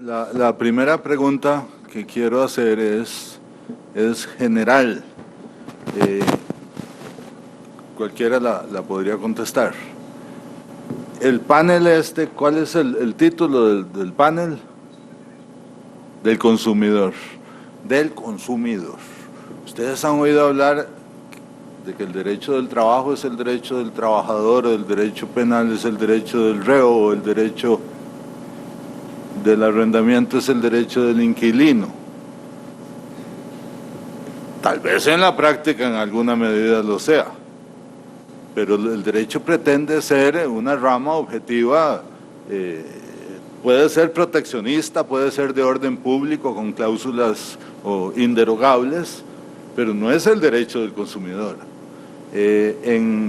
La primera pregunta que quiero hacer es general. Cualquiera la podría contestar. El panel ¿cuál es el título del panel? Del consumidor. Del consumidor. Ustedes han oído hablar de que el derecho del trabajo es el derecho del trabajador, o el derecho penal es el derecho del reo, o el derecho del arrendamiento es el derecho del inquilino. Tal vez en la práctica en alguna medida lo sea, pero el derecho pretende ser una rama objetiva, puede ser proteccionista, puede ser de orden público con cláusulas inderogables, pero no es el derecho del consumidor.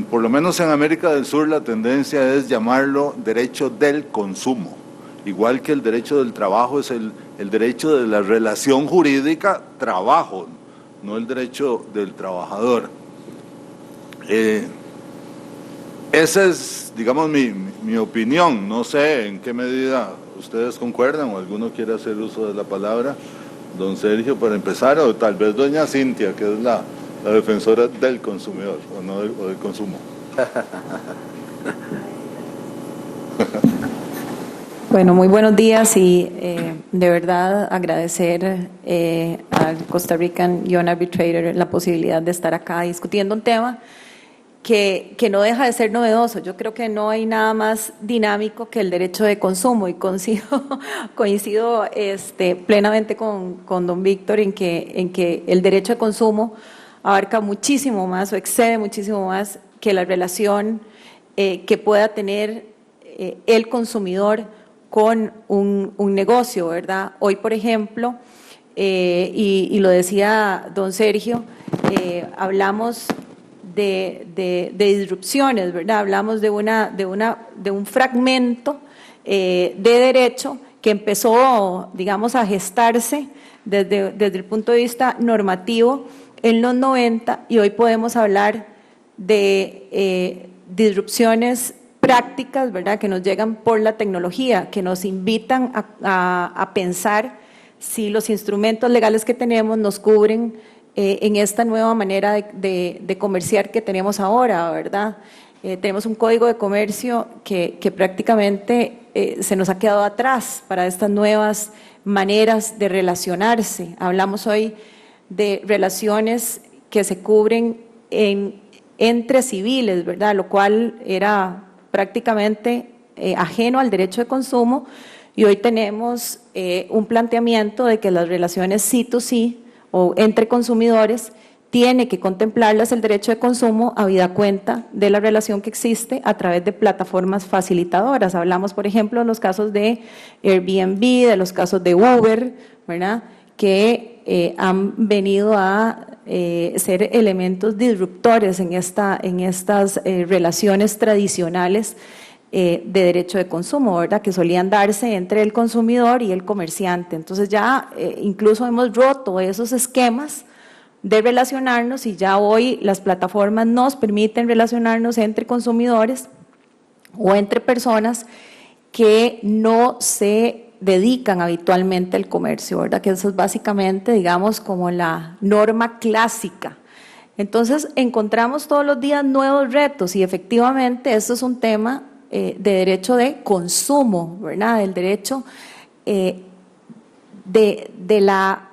Por lo menos en América del Sur la tendencia es llamarlo derecho del consumo, igual que el derecho del trabajo es el derecho de la relación jurídica trabajo, no el derecho del trabajador. Esa es, digamos, mi opinión. No sé en qué medida ustedes concuerdan o alguno quiere hacer uso de la palabra. Don Sergio, para empezar, o tal vez doña Cintia, que es la defensora del consumidor, o del consumo. Bueno, muy buenos días y de verdad agradecer al Costa Rican Young Arbitrator la posibilidad de estar acá discutiendo un tema que no deja de ser novedoso. Yo creo que no hay nada más dinámico que el derecho de consumo y coincido plenamente con don Víctor en que el derecho de consumo abarca muchísimo más o excede muchísimo más que la relación que pueda tener el consumidor con un negocio, ¿verdad? Hoy, por ejemplo, y lo decía don Sergio, hablamos de disrupciones, ¿verdad? Hablamos de un fragmento de derecho que empezó, digamos, a gestarse desde el punto de vista normativo en los 90 y hoy podemos hablar de disrupciones prácticas, ¿verdad?, que nos llegan por la tecnología, que nos invitan a pensar si los instrumentos legales que tenemos nos cubren en esta nueva manera de comerciar que tenemos ahora, ¿verdad? Tenemos un código de comercio que prácticamente se nos ha quedado atrás para estas nuevas maneras de relacionarse. Hablamos hoy de relaciones que se cubren entre civiles, ¿verdad?, lo cual era prácticamente ajeno al derecho de consumo, y hoy tenemos un planteamiento de que las relaciones C2C o entre consumidores tiene que contemplarlas el derecho de consumo habida cuenta de la relación que existe a través de plataformas facilitadoras. Hablamos, por ejemplo, de los casos de Airbnb, de los casos de Uber, ¿verdad?, que han venido a ser elementos disruptores en estas relaciones tradicionales de derecho de consumo, ¿verdad?, que solían darse entre el consumidor y el comerciante. Entonces ya incluso hemos roto esos esquemas de relacionarnos y ya hoy las plataformas nos permiten relacionarnos entre consumidores o entre personas que no se dedican habitualmente al comercio, ¿verdad?, que eso es básicamente, digamos, como la norma clásica. Entonces encontramos todos los días nuevos retos y efectivamente esto es un tema de derecho de consumo, ¿verdad?, del derecho de la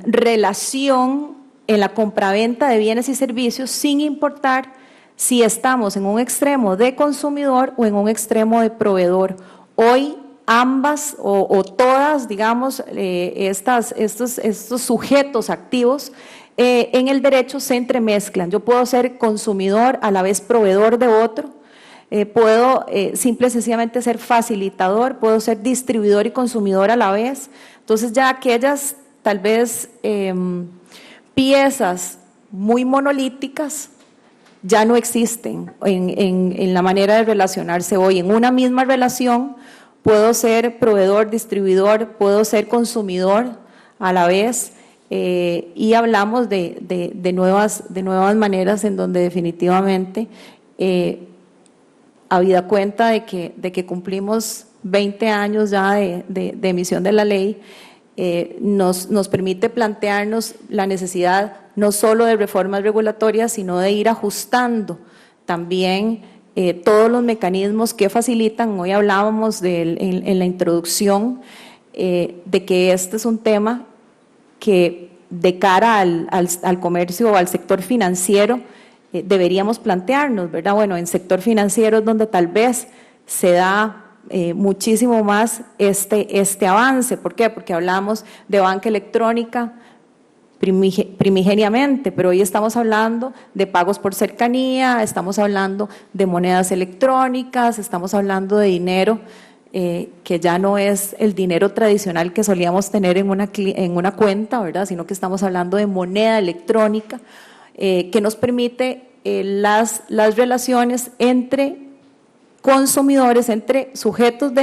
relación en la compraventa de bienes y servicios sin importar si estamos en un extremo de consumidor o en un extremo de proveedor. Hoy ambas o todas, digamos, estos sujetos activos en el derecho se entremezclan. Yo puedo ser consumidor a la vez proveedor de otro, puedo simple y sencillamente ser facilitador, puedo ser distribuidor y consumidor a la vez. Entonces ya aquellas tal vez piezas muy monolíticas ya no existen en la manera de relacionarse hoy. En una misma relación puedo ser proveedor, distribuidor, puedo ser consumidor a la vez y hablamos de nuevas maneras en donde definitivamente habida cuenta de que cumplimos 20 años ya de emisión de la ley, nos permite plantearnos la necesidad no solo de reformas regulatorias, sino de ir ajustando también todos los mecanismos que facilitan. Hoy hablábamos en la introducción de que este es un tema que de cara al comercio o al sector financiero deberíamos plantearnos, ¿verdad? Bueno, en sector financiero es donde tal vez se da muchísimo más este avance. ¿Por qué? Porque hablamos de banca electrónica primigeniamente, pero hoy estamos hablando de pagos por cercanía, estamos hablando de monedas electrónicas, estamos hablando de dinero que ya no es el dinero tradicional que solíamos tener en una cuenta, ¿verdad? Sino que estamos hablando de moneda electrónica que nos permite las relaciones entre consumidores, entre sujetos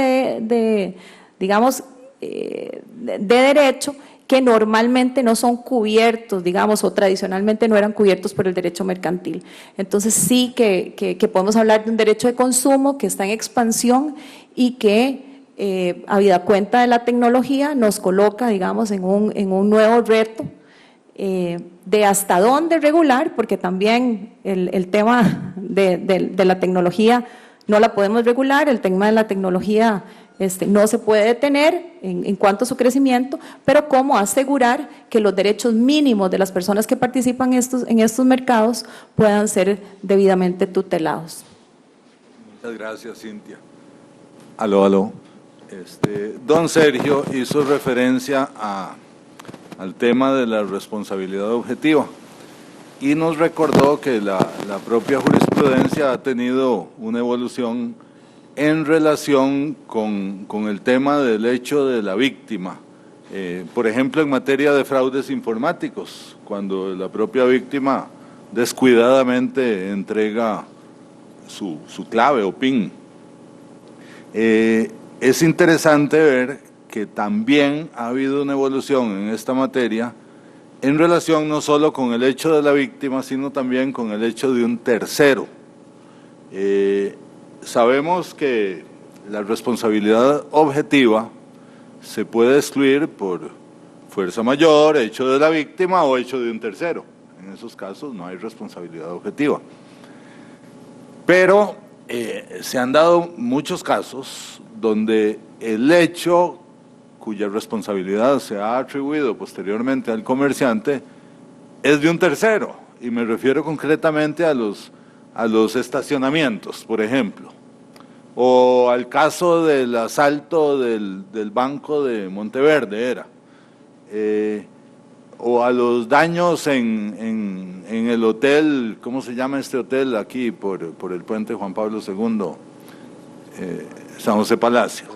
digamos, de derecho que normalmente no son cubiertos, digamos, o tradicionalmente no eran cubiertos por el derecho mercantil. Entonces sí que podemos hablar de un derecho de consumo que está en expansión y que, habida cuenta de la tecnología, nos coloca, digamos, en un nuevo reto de hasta dónde regular, porque también el tema de la tecnología no la podemos regular, el tema de la tecnología no se puede detener en cuanto a su crecimiento, pero cómo asegurar que los derechos mínimos de las personas que participan en estos mercados puedan ser debidamente tutelados. Muchas gracias, Cintia. Aló. Don Sergio hizo referencia al tema de la responsabilidad objetiva y nos recordó que la propia jurisprudencia ha tenido una evolución en relación con el tema del hecho de la víctima. Por ejemplo, en materia de fraudes informáticos, cuando la propia víctima descuidadamente entrega su clave o PIN. Es interesante ver que también ha habido una evolución en esta materia en relación no solo con el hecho de la víctima, sino también con el hecho de un tercero. Sabemos que la responsabilidad objetiva se puede excluir por fuerza mayor, hecho de la víctima o hecho de un tercero. En esos casos no hay responsabilidad objetiva. Pero se han dado muchos casos donde el hecho cuya responsabilidad se ha atribuido posteriormente al comerciante es de un tercero, y me refiero concretamente a los estacionamientos, por ejemplo, o al caso del asalto del Banco de Monteverde, o a los daños en el hotel, ¿cómo se llama este hotel aquí por el puente Juan Pablo II? San José Palacio.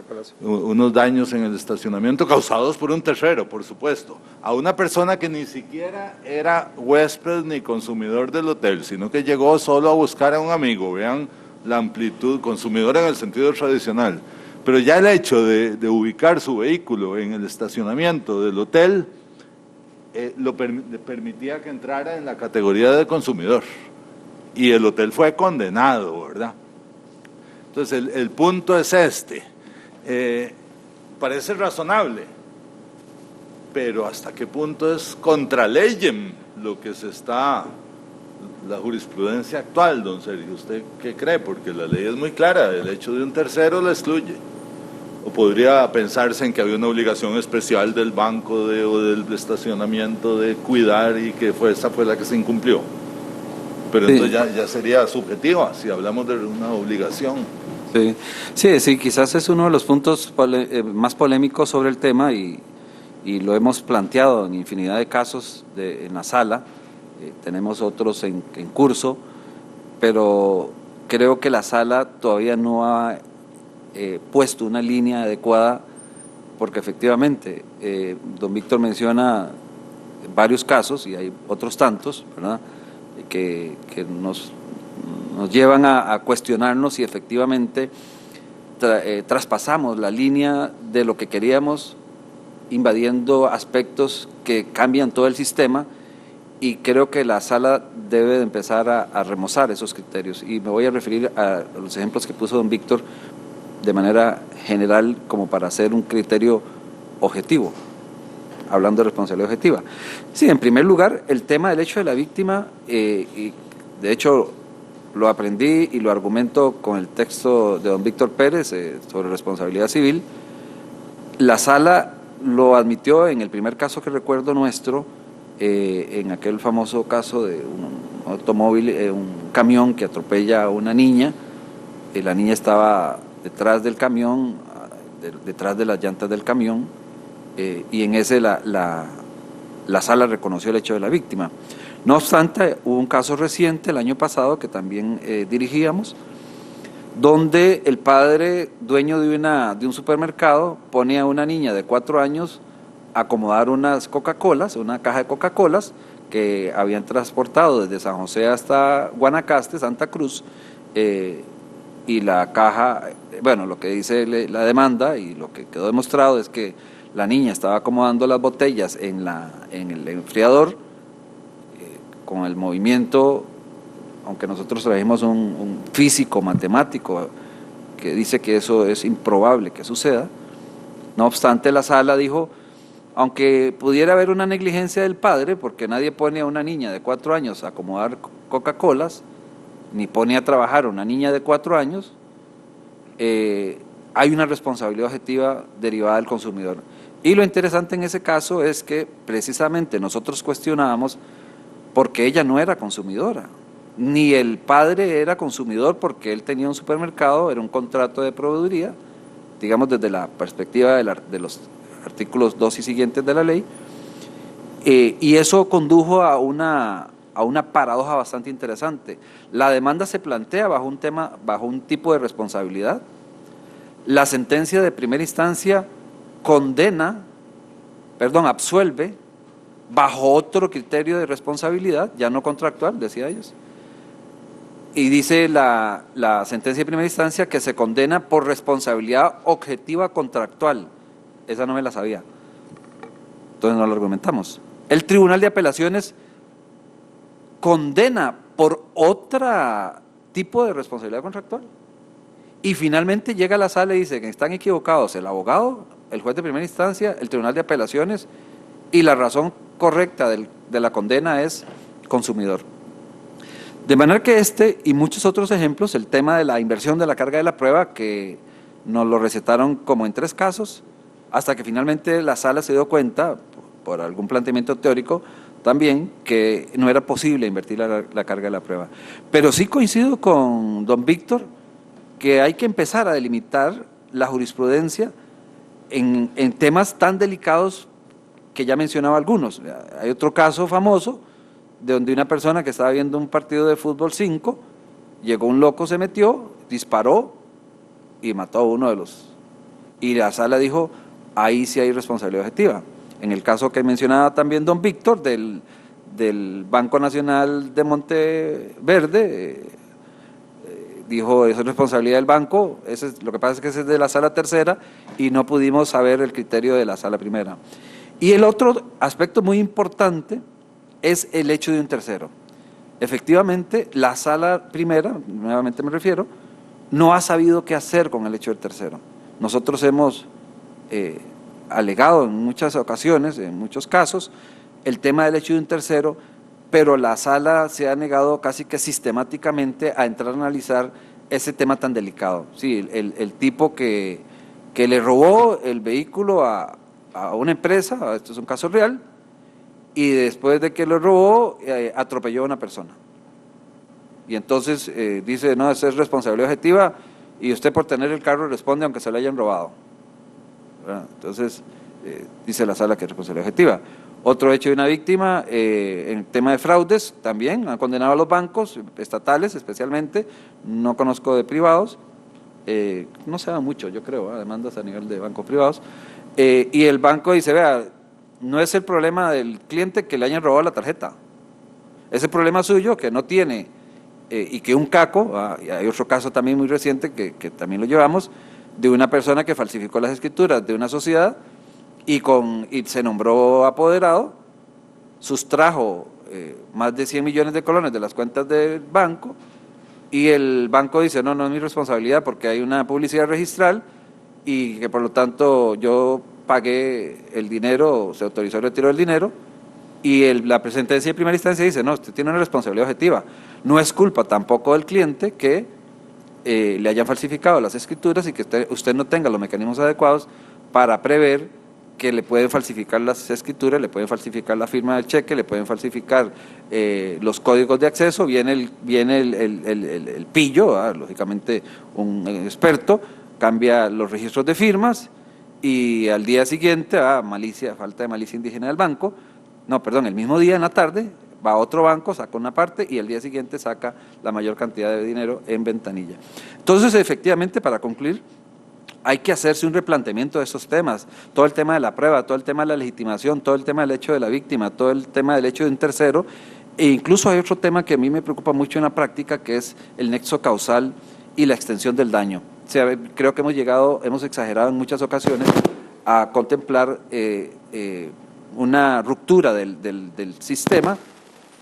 Unos daños en el estacionamiento causados por un tercero, por supuesto, a una persona que ni siquiera era huésped ni consumidor del hotel, sino que llegó solo a buscar a un amigo. Vean la amplitud, consumidor en el sentido tradicional, pero ya el hecho de ubicar su vehículo en el estacionamiento del hotel le permitía que entrara en la categoría de consumidor, y el hotel fue condenado, ¿verdad? Entonces el punto es parece razonable, pero ¿hasta qué punto es contra leyem lo que la jurisprudencia actual, don Sergio? ¿Usted qué cree? Porque la ley es muy clara, el hecho de un tercero la excluye. ¿O podría pensarse en que había una obligación especial del banco o del estacionamiento de cuidar y que esa fue la que se incumplió? Pero sí, entonces ya sería subjetiva si hablamos de una obligación. Sí, quizás es uno de los puntos más polémicos sobre el tema y lo hemos planteado en infinidad de casos en la sala. Tenemos otros en curso, pero creo que la sala todavía no ha puesto una línea adecuada, porque efectivamente don Víctor menciona varios casos y hay otros tantos, ¿verdad?, que nos llevan a cuestionarnos si efectivamente traspasamos la línea de lo que queríamos, invadiendo aspectos que cambian todo el sistema, y creo que la sala debe de empezar a remozar esos criterios. Y me voy a referir a los ejemplos que puso don Víctor de manera general como para hacer un criterio objetivo, hablando de responsabilidad objetiva. Sí, en primer lugar, el tema del hecho de la víctima, y de hecho lo aprendí y lo argumento con el texto de don Víctor Pérez sobre responsabilidad civil. La sala lo admitió en el primer caso que recuerdo nuestro, en aquel famoso caso de un automóvil, un camión que atropella a una niña. La niña estaba detrás del camión, detrás de las llantas del camión, y en ese la sala reconoció el hecho de la víctima. No obstante, hubo un caso reciente el año pasado que también dirigíamos, donde el padre, dueño de un supermercado, pone a una niña de 4 años a acomodar unas Coca-Colas, una caja de Coca-Colas que habían transportado desde San José hasta Guanacaste, Santa Cruz, y la caja, bueno, lo que dice la demanda y lo que quedó demostrado es que la niña estaba acomodando las botellas en el enfriador, con el movimiento, aunque nosotros trajimos un físico matemático que dice que eso es improbable que suceda. No obstante, la sala dijo, aunque pudiera haber una negligencia del padre, porque nadie pone a una niña de 4 años a acomodar Coca-Colas, ni pone a trabajar a una niña de 4 años, hay una responsabilidad objetiva derivada del consumidor. Y lo interesante en ese caso es que precisamente nosotros cuestionábamos porque ella no era consumidora, ni el padre era consumidor porque él tenía un supermercado, era un contrato de proveeduría, digamos desde la perspectiva de los artículos 2 y siguientes de la ley, y eso condujo a una paradoja bastante interesante. La demanda se plantea bajo un tipo de responsabilidad, la sentencia de primera instancia absuelve bajo otro criterio de responsabilidad, ya no contractual, decía ellos, y dice la sentencia de primera instancia que se condena por responsabilidad objetiva contractual. Esa no me la sabía, entonces no la argumentamos. El Tribunal de Apelaciones condena por otro tipo de responsabilidad contractual, y finalmente llega a la sala y dice que están equivocados el abogado, el juez de primera instancia, el Tribunal de Apelaciones, y la razón correcta de la condena es consumidor. De manera que este y muchos otros ejemplos, el tema de la inversión de la carga de la prueba, que nos lo recetaron como en 3 casos, hasta que finalmente la sala se dio cuenta, por algún planteamiento teórico también, que no era posible invertir la carga de la prueba. Pero sí coincido con don Víctor que hay que empezar a delimitar la jurisprudencia en temas tan delicados que ya mencionaba algunos. Hay otro caso famoso de donde una persona que estaba viendo un partido de fútbol 5, llegó un loco, se metió, disparó y mató a uno de los... Y la sala dijo, ahí sí hay responsabilidad objetiva. En el caso que mencionaba también don Víctor, del Banco Nacional de Monteverde, dijo, eso es responsabilidad del banco, lo que pasa es que ese es de la sala tercera y no pudimos saber el criterio de la sala primera. Y el otro aspecto muy importante es el hecho de un tercero. Efectivamente, la sala primera, nuevamente me refiero, no ha sabido qué hacer con el hecho del tercero. Nosotros hemos alegado en muchas ocasiones, en muchos casos, el tema del hecho de un tercero, pero la sala se ha negado casi que sistemáticamente a entrar a analizar ese tema tan delicado. Sí, el tipo que le robó el vehículo a una empresa, esto es un caso real, y después de que lo robó, atropelló a una persona. Y entonces dice, no, esa es responsabilidad objetiva, y usted por tener el carro responde aunque se lo hayan robado. ¿Verdad? Entonces, dice la sala que es responsabilidad objetiva. Otro hecho de una víctima, en el tema de fraudes, también han condenado a los bancos, estatales especialmente, no conozco de privados, no se da mucho, yo creo, demandas a nivel de bancos privados, y el banco dice, vea, no es el problema del cliente que le hayan robado la tarjeta, es el problema suyo que no tiene, y que un caco, y hay otro caso también muy reciente que también lo llevamos, de una persona que falsificó las escrituras de una sociedad y se nombró apoderado, sustrajo más de 100 millones de colones de las cuentas del banco y el banco dice, no es mi responsabilidad porque hay una publicidad registral y que por lo tanto yo pagué el dinero, se autorizó el retiro del dinero, y la sentencia de primera instancia dice, no, usted tiene una responsabilidad objetiva. No es culpa tampoco del cliente que le hayan falsificado las escrituras y que usted no tenga los mecanismos adecuados para prever que le pueden falsificar las escrituras, le pueden falsificar la firma del cheque, le pueden falsificar los códigos de acceso. Viene el pillo, lógicamente un experto, cambia los registros de firmas y al día siguiente, falta de malicia indígena del banco, el mismo día en la tarde, va a otro banco, saca una parte y al día siguiente saca la mayor cantidad de dinero en ventanilla. Entonces, efectivamente, para concluir, hay que hacerse un replanteamiento de esos temas, todo el tema de la prueba, todo el tema de la legitimación, todo el tema del hecho de la víctima, todo el tema del hecho de un tercero, e incluso hay otro tema que a mí me preocupa mucho en la práctica, que es el nexo causal y la extensión del daño. O sea, creo que hemos exagerado en muchas ocasiones a contemplar una ruptura del sistema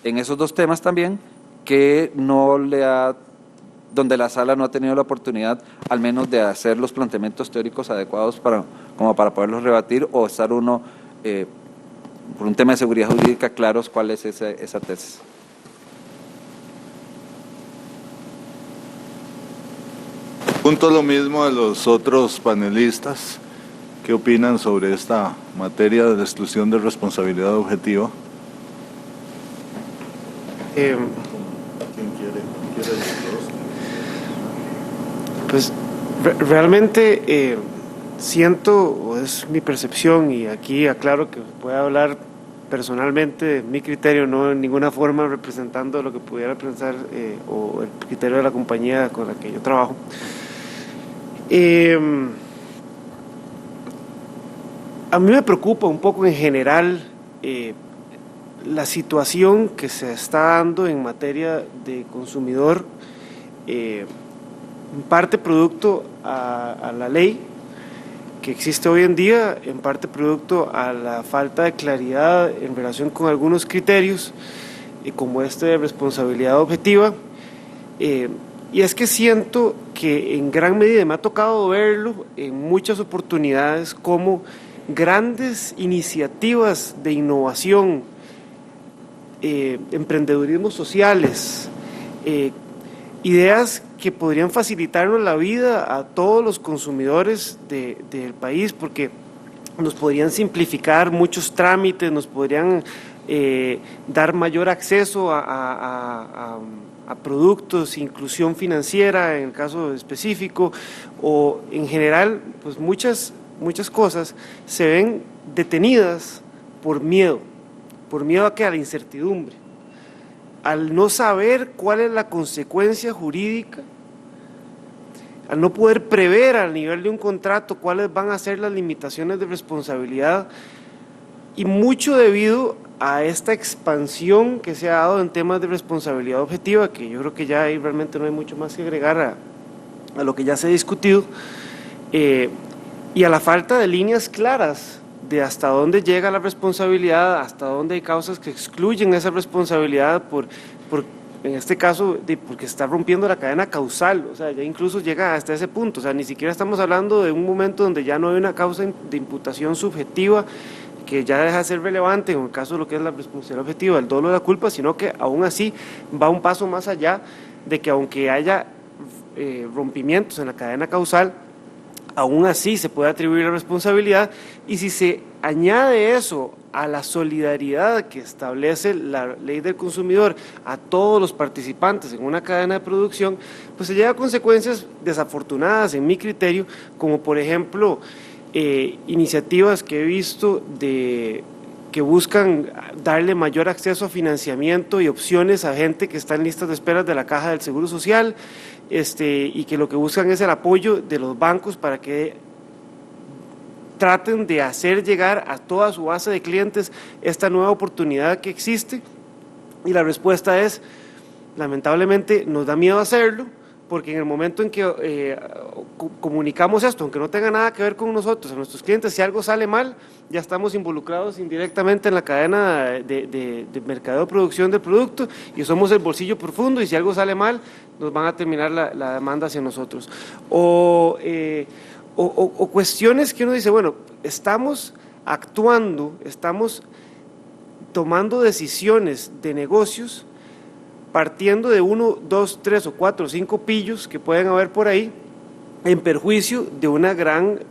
en esos dos temas también, que donde la sala no ha tenido la oportunidad al menos de hacer los planteamientos teóricos adecuados como para poderlos rebatir o estar uno, por un tema de seguridad jurídica, claros cuál es esa tesis. Punto lo mismo de los otros panelistas. ¿Qué opinan sobre esta materia de la exclusión de responsabilidad objetiva? ¿Quién quiere Pues realmente siento, o es mi percepción, y aquí aclaro que puedo hablar personalmente de mi criterio, no en ninguna forma representando lo que pudiera pensar o el criterio de la compañía con la que yo trabajo. A mí me preocupa un poco en general la situación que se está dando en materia de consumidor, en parte producto a la ley que existe hoy en día, en parte producto a la falta de claridad en relación con algunos criterios, como este de responsabilidad objetiva. Y es que siento que en gran medida me ha tocado verlo en muchas oportunidades como grandes iniciativas de innovación, emprendedurismos sociales, ideas que podrían facilitarnos la vida a todos los consumidores del país, porque nos podrían simplificar muchos trámites, nos podrían dar mayor acceso a productos, inclusión financiera en el caso específico, o en general, pues muchas cosas se ven detenidas por miedo a la incertidumbre, al no saber cuál es la consecuencia jurídica, al no poder prever al nivel de un contrato cuáles van a ser las limitaciones de responsabilidad, y mucho debido a esta expansión que se ha dado en temas de responsabilidad objetiva, que yo creo que ya ahí realmente no hay mucho más que agregar a lo que ya se ha discutido, y a la falta de líneas claras de hasta dónde llega la responsabilidad, hasta dónde hay causas que excluyen esa responsabilidad en este caso, porque está rompiendo la cadena causal, o sea, ya incluso llega hasta ese punto, o sea, ni siquiera estamos hablando de un momento donde ya no hay una causa de imputación subjetiva que ya deja de ser relevante en el caso de lo que es la responsabilidad objetiva, el dolo de la culpa, sino que aún así va un paso más allá de que aunque haya rompimientos en la cadena causal, aún así se puede atribuir la responsabilidad, y si se añade eso a la solidaridad que establece la ley del consumidor a todos los participantes en una cadena de producción, pues se llega a consecuencias desafortunadas en mi criterio, como por ejemplo iniciativas que he visto que buscan darle mayor acceso a financiamiento y opciones a gente que está en listas de espera de la Caja del Seguro Social, y que lo que buscan es el apoyo de los bancos para que traten de hacer llegar a toda su base de clientes esta nueva oportunidad que existe, y la respuesta es, lamentablemente nos da miedo hacerlo, porque en el momento en que comunicamos esto, aunque no tenga nada que ver con nosotros, a nuestros clientes, si algo sale mal, ya estamos involucrados indirectamente en la cadena de mercadeo de producción del producto y somos el bolsillo profundo, y si algo sale mal, nos van a terminar la demanda hacia nosotros. O cuestiones que uno dice, bueno, estamos actuando, estamos tomando decisiones de negocios partiendo de 1, 2, 3 o 4 o 5 pillos que pueden haber por ahí, en perjuicio de una gran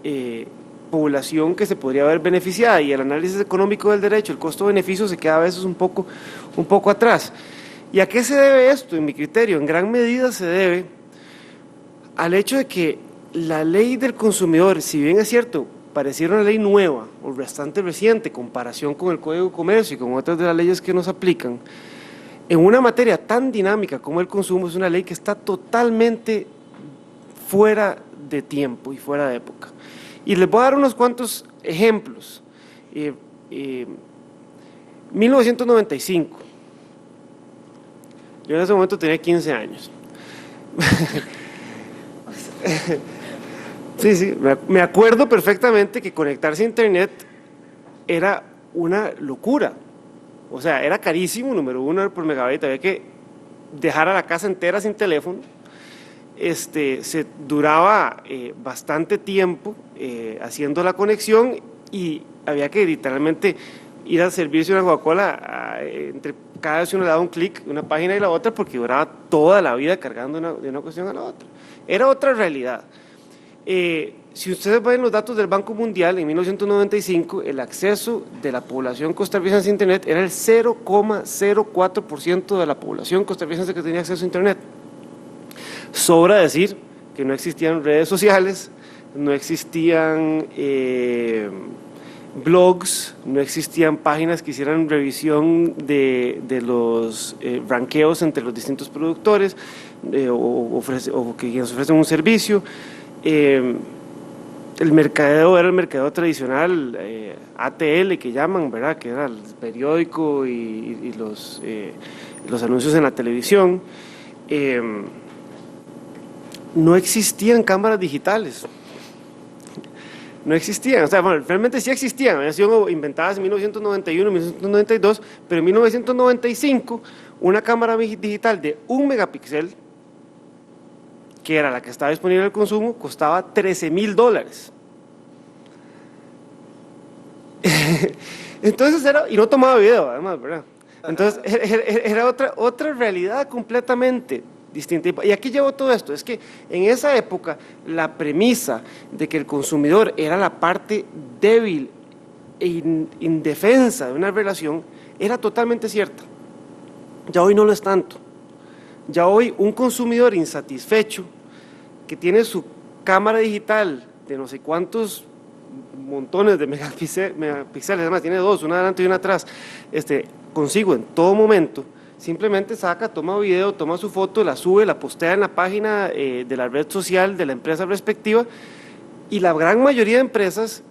población que se podría haber beneficiada, y el análisis económico del derecho, el costo-beneficio, se queda a veces un poco atrás. ¿Y a qué se debe esto? En mi criterio, en gran medida se debe al hecho de que la ley del consumidor, si bien es cierto, pareciera una ley nueva o bastante reciente, en comparación con el Código de Comercio y con otras de las leyes que nos aplican, en una materia tan dinámica como el consumo, es una ley que está totalmente fuera de tiempo y fuera de época. Y les voy a dar unos cuantos ejemplos. 1995. Yo en ese momento tenía 15 años. Sí, me acuerdo perfectamente que conectarse a internet era una locura. O sea, era carísimo, número uno, por megabyte, había que dejar a la casa entera sin teléfono. Se duraba bastante tiempo haciendo la conexión, y había que literalmente ir al servicio de una Coca-Cola, entre cada vez uno le daba un clic, una página y la otra, porque duraba toda la vida cargando de una cuestión a la otra. Era otra realidad. Si ustedes ven los datos del Banco Mundial, en 1995 el acceso de la población costarricense a internet era el 0,04% de la población costarricense que tenía acceso a internet. Sobra decir que no existían redes sociales, no existían blogs, no existían páginas que hicieran revisión de los ranqueos entre los distintos productores o que quienes ofrecen un servicio. El mercadeo era el mercadeo tradicional, ATL que llaman, ¿verdad?, que era el periódico y los anuncios en la televisión. No existían cámaras digitales. No existían, o sea, bueno, realmente sí existían, habían sido inventadas en 1991, 1992, pero en 1995 una cámara digital de 1 megapíxel, que era la que estaba disponible al consumo, costaba $13,000. Entonces y no tomaba video además, ¿verdad? Entonces era otra realidad completamente distinta. Y aquí llevo todo esto, es que en esa época la premisa de que el consumidor era la parte débil e indefensa de una relación era totalmente cierta. Ya hoy no lo es tanto. Ya hoy un consumidor insatisfecho que tiene su cámara digital de no sé cuántos montones de megapíxeles, además tiene 2, una adelante y una atrás, consigo en todo momento, simplemente saca, toma video, toma su foto, la sube, la postea en la página de la red social de la empresa respectiva, y la gran mayoría de empresas,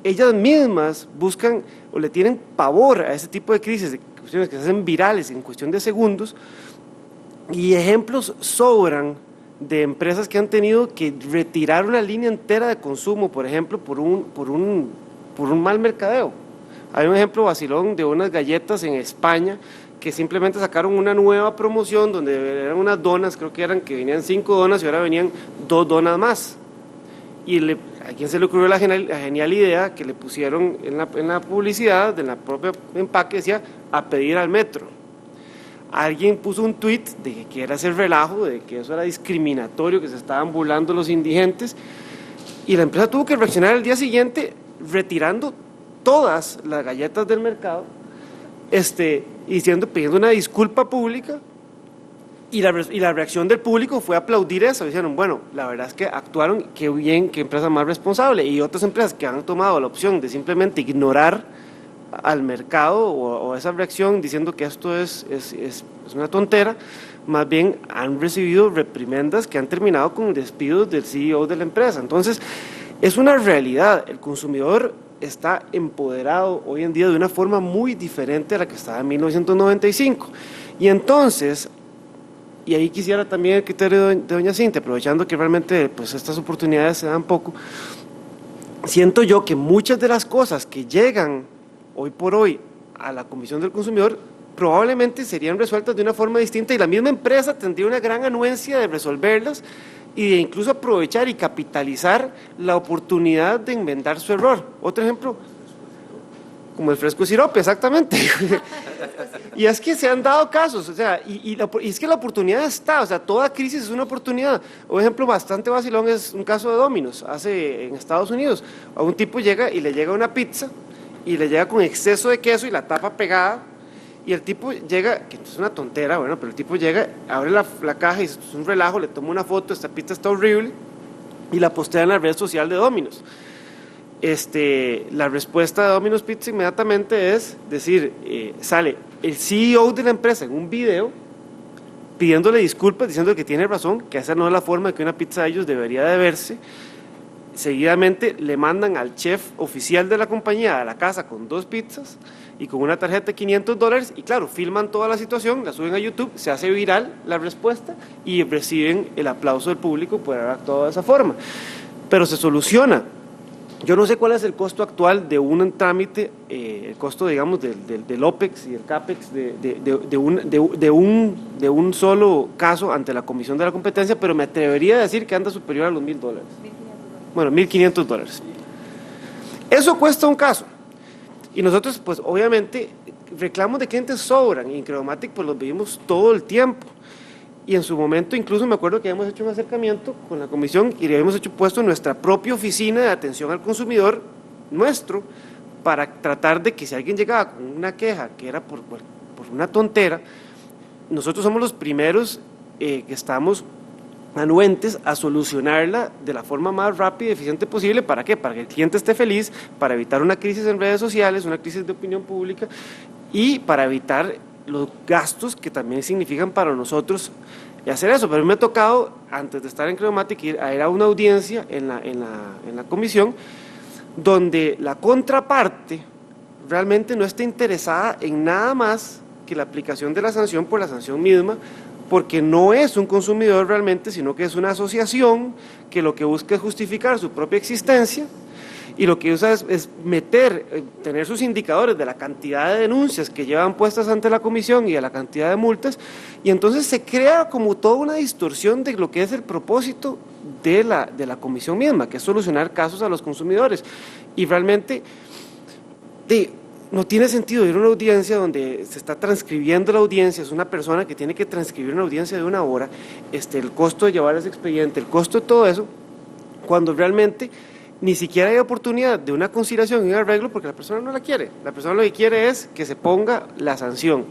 ellas mismas buscan o le tienen pavor a ese tipo de crisis, de cuestiones que se hacen virales en cuestión de segundos, y ejemplos sobran de empresas que han tenido que retirar una línea entera de consumo, por ejemplo, por un mal mercadeo. Hay un ejemplo vacilón de unas galletas en España que simplemente sacaron una nueva promoción donde eran unas donas, creo que venían 5 donas y ahora venían 2 donas más. Y a quien se le ocurrió la genial idea que le pusieron en la publicidad de la propia empaque, decía, a pedir al metro. Alguien puso un tweet de que era hacer relajo, de que eso era discriminatorio, que se estaban burlando los indigentes, y la empresa tuvo que reaccionar al día siguiente retirando todas las galletas del mercado, pidiendo una disculpa pública, y la reacción del público fue aplaudir eso. Dijeron, bueno, la verdad es que actuaron, qué bien, qué empresa más responsable. Y otras empresas que han tomado la opción de simplemente ignorar al mercado o esa reacción diciendo que esto es una tontera, más bien han recibido reprimendas que han terminado con despidos del CEO de la empresa. Entonces, es una realidad, el consumidor está empoderado hoy en día de una forma muy diferente a la que estaba en 1995. Y entonces, y ahí quisiera también el criterio de doña Cintia, aprovechando que realmente pues estas oportunidades se dan poco, siento yo que muchas de las cosas que llegan hoy por hoy a la Comisión del Consumidor probablemente serían resueltas de una forma distinta y la misma empresa tendría una gran anuencia de resolverlas y de incluso aprovechar y capitalizar la oportunidad de enmendar su error. Otro ejemplo, como el fresco sirope, exactamente. Y es que se han dado casos, o sea, y es que la oportunidad está, o sea, toda crisis es una oportunidad. Un ejemplo bastante vacilón es un caso de Domino's, en Estados Unidos. A un tipo llega y le llega una pizza y le llega con exceso de queso y la tapa pegada. Y el tipo llega, que es una tontera, bueno, pero el tipo llega, abre la caja y dice, esto es un relajo, le toma una foto, esta pizza está horrible, y la postea en la red social de Domino's. La respuesta de Domino's Pizza inmediatamente es decir, sale el CEO de la empresa en un video pidiéndole disculpas, diciendo que tiene razón, que esa no es la forma en que una pizza de ellos debería de verse. Seguidamente le mandan al chef oficial de la compañía a la casa con 2 pizzas y con una tarjeta de $500 y claro, filman toda la situación, la suben a YouTube, se hace viral la respuesta y reciben el aplauso del público por haber actuado de esa forma. Pero se soluciona. Yo no sé cuál es el costo actual de un trámite, el costo, digamos, del OPEX y el CAPEX de un solo caso ante la Comisión de la Competencia, pero me atrevería a decir que anda superior a los $1,000. Bueno, $1,500. Eso cuesta un caso. Y nosotros, pues, obviamente, reclamos de clientes sobran, y en Credomatic, pues, los vivimos todo el tiempo. Y en su momento, incluso me acuerdo que habíamos hecho un acercamiento con la comisión y le habíamos puesto nuestra propia oficina de atención al consumidor nuestro para tratar de que si alguien llegaba con una queja que era por una tontera, nosotros somos los primeros que estamos anuentes a solucionarla de la forma más rápida y eficiente posible. ¿Para qué? Para que el cliente esté feliz, para evitar una crisis en redes sociales, una crisis de opinión pública y para evitar los gastos que también significan para nosotros hacer eso. Pero me ha tocado, antes de estar en Credomatic, ir a una audiencia en la comisión donde la contraparte realmente no está interesada en nada más que la aplicación de la sanción por la sanción misma, porque no es un consumidor realmente, sino que es una asociación que lo que busca es justificar su propia existencia y lo que usa es tener sus indicadores de la cantidad de denuncias que llevan puestas ante la comisión y de la cantidad de multas, y entonces se crea como toda una distorsión de lo que es el propósito de la comisión misma, que es solucionar casos a los consumidores. Y realmente no tiene sentido ir a una audiencia donde se está transcribiendo la audiencia, es una persona que tiene que transcribir una audiencia de 1 hora, el costo de llevar ese expediente, el costo de todo eso, cuando realmente ni siquiera hay oportunidad de una conciliación y un arreglo porque la persona no la quiere. La persona lo que quiere es que se ponga la sanción.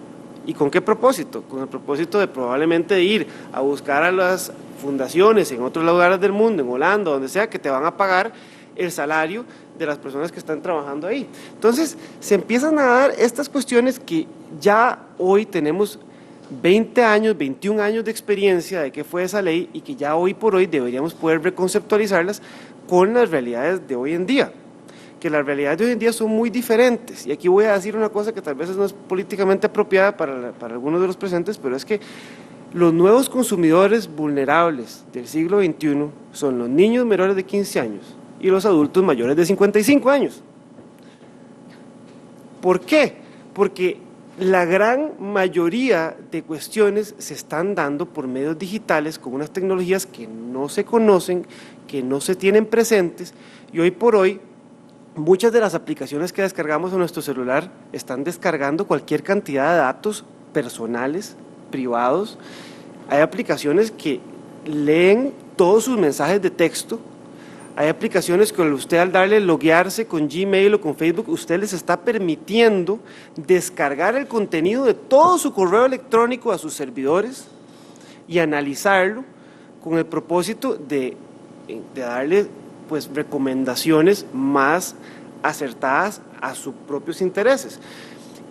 ¿Y con qué propósito? Con el propósito de probablemente de ir a buscar a las fundaciones en otros lugares del mundo, en Holanda, donde sea, que te van a pagar el salario de las personas que están trabajando ahí. Entonces, se empiezan a dar estas cuestiones que ya hoy tenemos 20 años, 21 años de experiencia de qué fue esa ley y que ya hoy por hoy deberíamos poder reconceptualizarlas con las realidades de hoy en día, que las realidades de hoy en día son muy diferentes. Y aquí voy a decir una cosa que tal vez no es políticamente apropiada para algunos de los presentes, pero es que los nuevos consumidores vulnerables del siglo XXI son los niños menores de 15 años y los adultos mayores de 55 años. ¿Por qué? Porque la gran mayoría de cuestiones se están dando por medios digitales con unas tecnologías que no se conocen, que no se tienen presentes, y hoy por hoy muchas de las aplicaciones que descargamos en nuestro celular están descargando cualquier cantidad de datos personales, privados. Hay aplicaciones que leen todos sus mensajes de texto. Hay aplicaciones que usted, al darle loguearse con Gmail o con Facebook, usted les está permitiendo descargar el contenido de todo su correo electrónico a sus servidores y analizarlo con el propósito de darle pues recomendaciones más acertadas a sus propios intereses.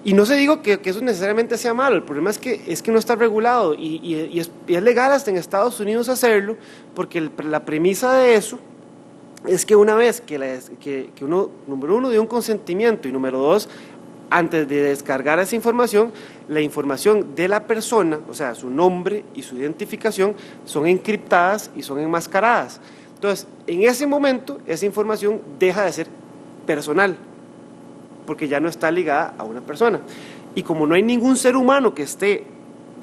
Y no se digo que eso necesariamente sea malo, el problema es que no está regulado y es legal hasta en Estados Unidos hacerlo, porque la premisa de eso es que una vez que uno, número uno, dio un consentimiento y número dos, antes de descargar esa información, la información de la persona, o sea, su nombre y su identificación, son encriptadas y son enmascaradas. Entonces, en ese momento, esa información deja de ser personal, porque ya no está ligada a una persona. Y como no hay ningún ser humano que esté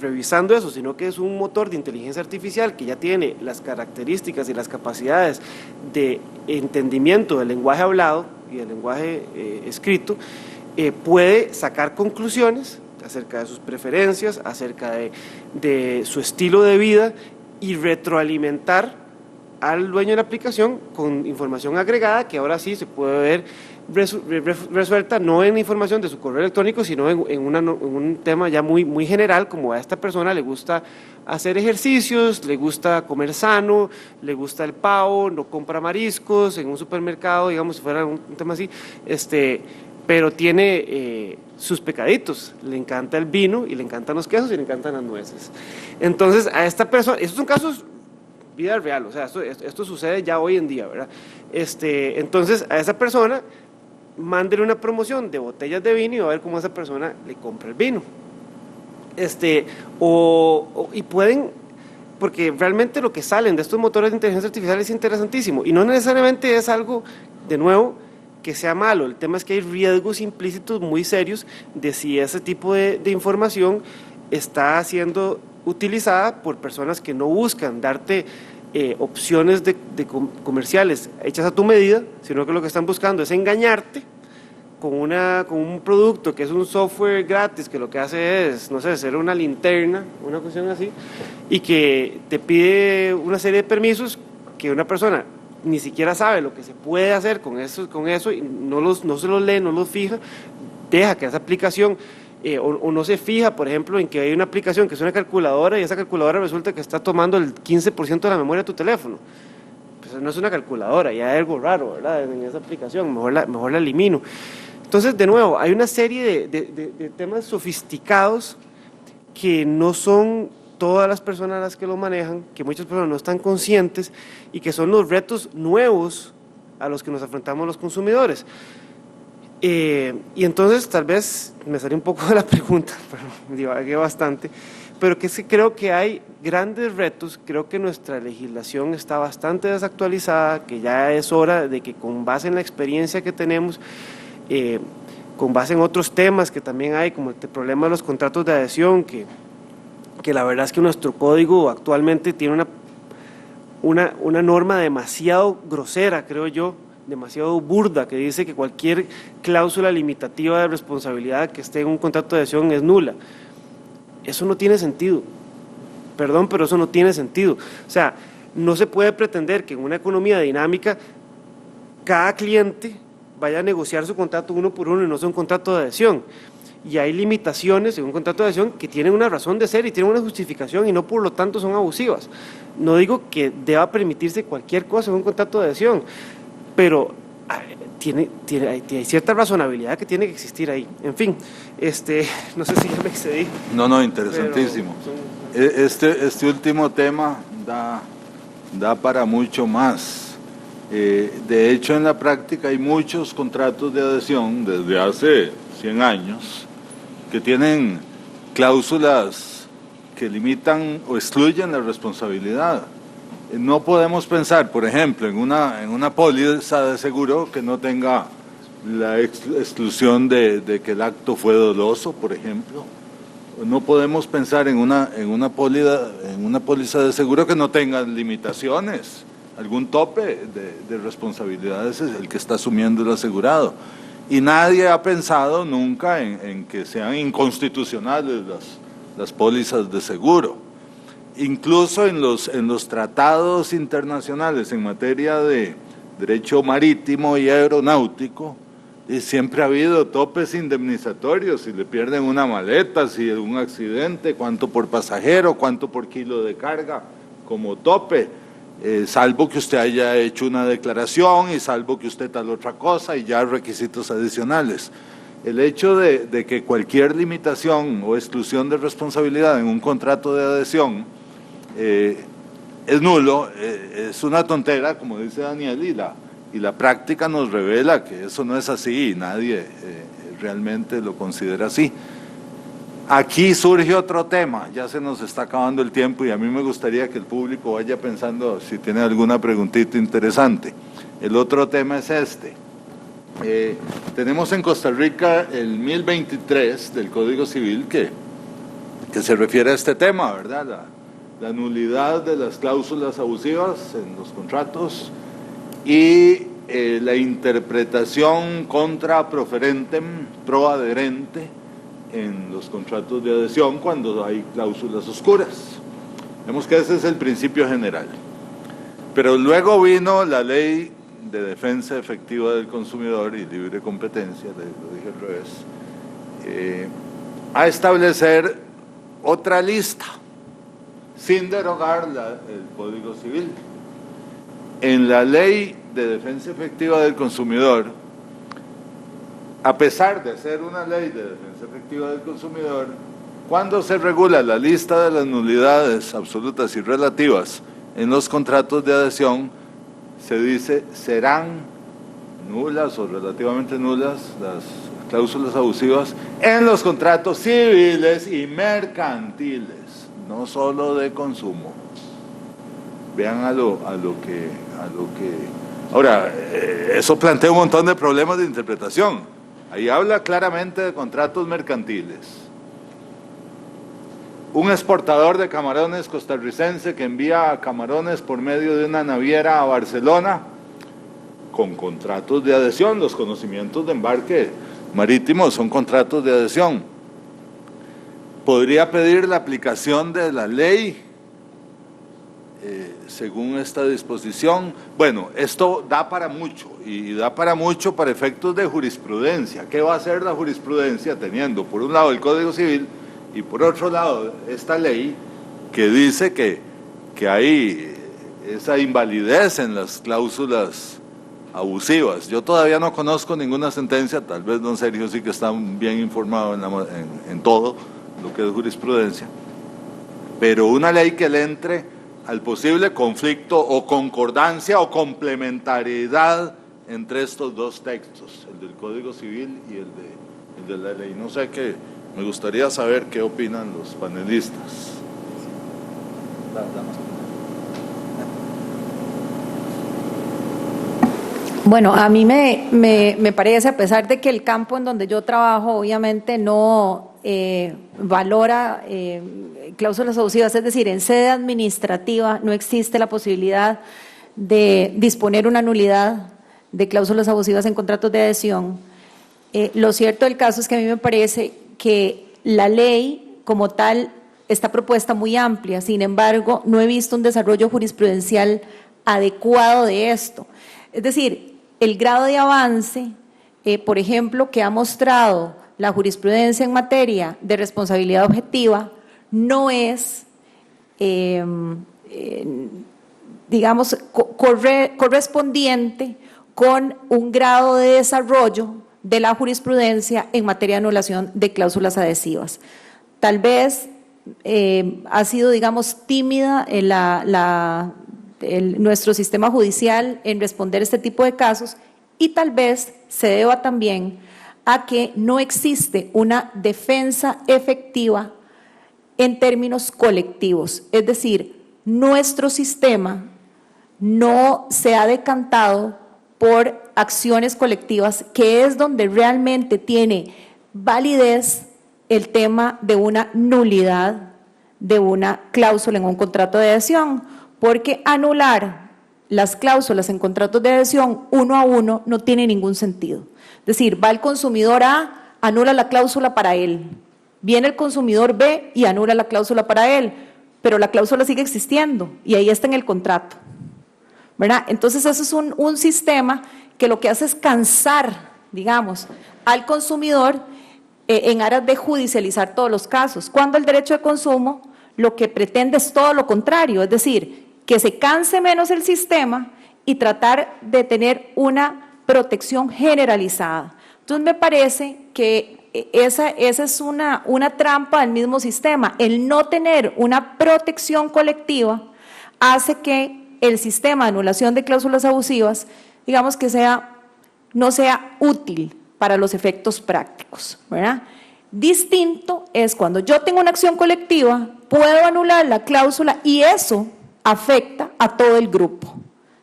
revisando eso, sino que es un motor de inteligencia artificial que ya tiene las características y las capacidades de entendimiento del lenguaje hablado y del lenguaje escrito, puede sacar conclusiones acerca de sus preferencias, acerca de su estilo de vida y retroalimentar al dueño de la aplicación con información agregada que ahora sí se puede ver resuelta no en información de su correo electrónico, sino en un tema ya muy general, como a esta persona le gusta hacer ejercicios, le gusta comer sano, le gusta el pavo, no compra mariscos en un supermercado, digamos, si fuera un tema así, pero tiene sus pecaditos, le encanta el vino y le encantan los quesos y le encantan las nueces. Entonces a esta persona, estos son casos vida real, o sea, esto sucede ya hoy en día, ¿verdad? Entonces a esa persona mándele una promoción de botellas de vino y va a ver cómo esa persona le compra el vino. Y pueden, porque realmente lo que salen de estos motores de inteligencia artificial es interesantísimo y no necesariamente es algo, de nuevo, que sea malo. El tema es que hay riesgos implícitos muy serios de si ese tipo de información está siendo utilizada por personas que no buscan darte opciones de comerciales hechas a tu medida, sino que lo que están buscando es engañarte con un producto que es un software gratis, que lo que hace es, no sé, hacer una linterna, una cuestión así, y que te pide una serie de permisos que una persona ni siquiera sabe lo que se puede hacer con eso y no se los lee, no los fija, deja que esa aplicación o no se fija, por ejemplo, en que hay una aplicación que es una calculadora y esa calculadora resulta que está tomando el 15% de la memoria de tu teléfono. Pues no es una calculadora, ya hay algo raro, ¿verdad?, en esa aplicación, mejor la elimino. Entonces, de nuevo, hay una serie de temas sofisticados que no son todas las personas las que lo manejan, que muchas personas no están conscientes y que son los retos nuevos a los que nos enfrentamos los consumidores. Y entonces tal vez me salí un poco de la pregunta, pero divagué bastante, pero que es que creo que hay grandes retos, creo que nuestra legislación está bastante desactualizada, que ya es hora de que con base en la experiencia que tenemos, con base en otros temas que también hay, como el problema de los contratos de adhesión, que la verdad es que nuestro código actualmente tiene una norma demasiado grosera, creo yo, demasiado burda, que dice que cualquier cláusula limitativa de responsabilidad que esté en un contrato de adhesión es nula. Eso no tiene sentido, perdón, pero eso no tiene sentido. O sea, no se puede pretender que en una economía dinámica cada cliente vaya a negociar su contrato uno por uno y no sea un contrato de adhesión. Y hay limitaciones en un contrato de adhesión que tienen una razón de ser y tienen una justificación y no por lo tanto son abusivas. No digo que deba permitirse cualquier cosa en un contrato de adhesión, pero hay cierta razonabilidad que tiene que existir ahí. En fin, no sé si ya me excedí. No, interesantísimo. Este último tema da para mucho más. De hecho, en la práctica hay muchos contratos de adhesión desde hace 100 años que tienen cláusulas que limitan o excluyen la responsabilidad. No podemos pensar, por ejemplo, en una póliza de seguro que no tenga la exclusión de que el acto fue doloso, por ejemplo. No podemos pensar en una póliza de seguro que no tenga limitaciones, algún tope de responsabilidades es el que está asumiendo el asegurado. Y nadie ha pensado nunca en que sean inconstitucionales las pólizas de seguro. Incluso en los tratados internacionales en materia de derecho marítimo y aeronáutico, siempre ha habido topes indemnizatorios, si le pierden una maleta, si hay un accidente, cuánto por pasajero, cuánto por kilo de carga como tope, salvo que usted haya hecho una declaración y salvo que usted tal otra cosa y ya requisitos adicionales. El hecho de que cualquier limitación o exclusión de responsabilidad en un contrato de adhesión es nulo, es una tontera, como dice Daniel, y la práctica nos revela que eso no es así y nadie realmente lo considera así. Aquí surge otro tema, ya se nos está acabando el tiempo y a mí me gustaría que el público vaya pensando si tiene alguna preguntita interesante. El otro tema es este. Tenemos en Costa Rica el 1023 del Código Civil que se refiere a este tema, ¿verdad? La nulidad de las cláusulas abusivas en los contratos y la interpretación contra proferentem, pro adherente, en los contratos de adhesión cuando hay cláusulas oscuras. Vemos que ese es el principio general. Pero luego vino la Ley de Defensa Efectiva del Consumidor y Libre Competencia, lo dije al revés, a establecer otra lista, sin derogar el Código Civil. En la Ley de Defensa Efectiva del Consumidor, a pesar de ser una ley de defensa efectiva del consumidor, cuando se regula la lista de las nulidades absolutas y relativas en los contratos de adhesión, se dice serán nulas o relativamente nulas las cláusulas abusivas en los contratos civiles y mercantiles, no solo de consumo. Vean a lo que ahora, eso plantea un montón de problemas de interpretación. Ahí habla claramente de contratos mercantiles. Un exportador de camarones costarricense que envía camarones por medio de una naviera a Barcelona, con contratos de adhesión, los conocimientos de embarque marítimo son contratos de adhesión. Podría pedir la aplicación de la ley según esta disposición. Bueno, esto da para mucho, y da para mucho para efectos de jurisprudencia. ¿Qué va a hacer la jurisprudencia teniendo por un lado el Código Civil y por otro lado esta ley que dice que hay esa invalidez en las cláusulas abusivas? Yo todavía no conozco ninguna sentencia, tal vez don Sergio sí que está bien informado en todo lo que es jurisprudencia, pero una ley que le entre al posible conflicto o concordancia o complementariedad entre estos dos textos, el del Código Civil y el de la ley. No sé qué, me gustaría saber qué opinan los panelistas. Bueno, a mí me parece, a pesar de que el campo en donde yo trabajo obviamente no valora cláusulas abusivas, es decir, en sede administrativa no existe la posibilidad de disponer una nulidad de cláusulas abusivas en contratos de adhesión. Lo cierto del caso es que a mí me parece que la ley como tal está propuesta muy amplia, sin embargo, no he visto un desarrollo jurisprudencial adecuado de esto. Es decir, el grado de avance, por ejemplo, que ha mostrado la jurisprudencia en materia de responsabilidad objetiva, no es, digamos, correspondiente con un grado de desarrollo de la jurisprudencia en materia de anulación de cláusulas adhesivas. Tal vez ha sido, digamos, tímida nuestro sistema judicial en responder este tipo de casos, y tal vez se deba también a que no existe una defensa efectiva en términos colectivos. Es decir, nuestro sistema no se ha decantado por acciones colectivas, que es donde realmente tiene validez el tema de una nulidad de una cláusula en un contrato de adhesión, porque anular las cláusulas en contratos de adhesión uno a uno no tiene ningún sentido. Es decir, va el consumidor A, anula la cláusula para él, viene el consumidor B y anula la cláusula para él, pero la cláusula sigue existiendo y ahí está en el contrato, ¿verdad? Entonces eso es un sistema que lo que hace es cansar, digamos, al consumidor en aras de judicializar todos los casos, cuando el derecho de consumo lo que pretende es todo lo contrario, es decir, que se canse menos el sistema y tratar de tener una protección generalizada. Entonces me parece que esa es una trampa del mismo sistema. El no tener una protección colectiva hace que el sistema de anulación de cláusulas abusivas, digamos que no sea útil para los efectos prácticos, ¿verdad? Distinto es cuando yo tengo una acción colectiva, puedo anular la cláusula y eso afecta a todo el grupo.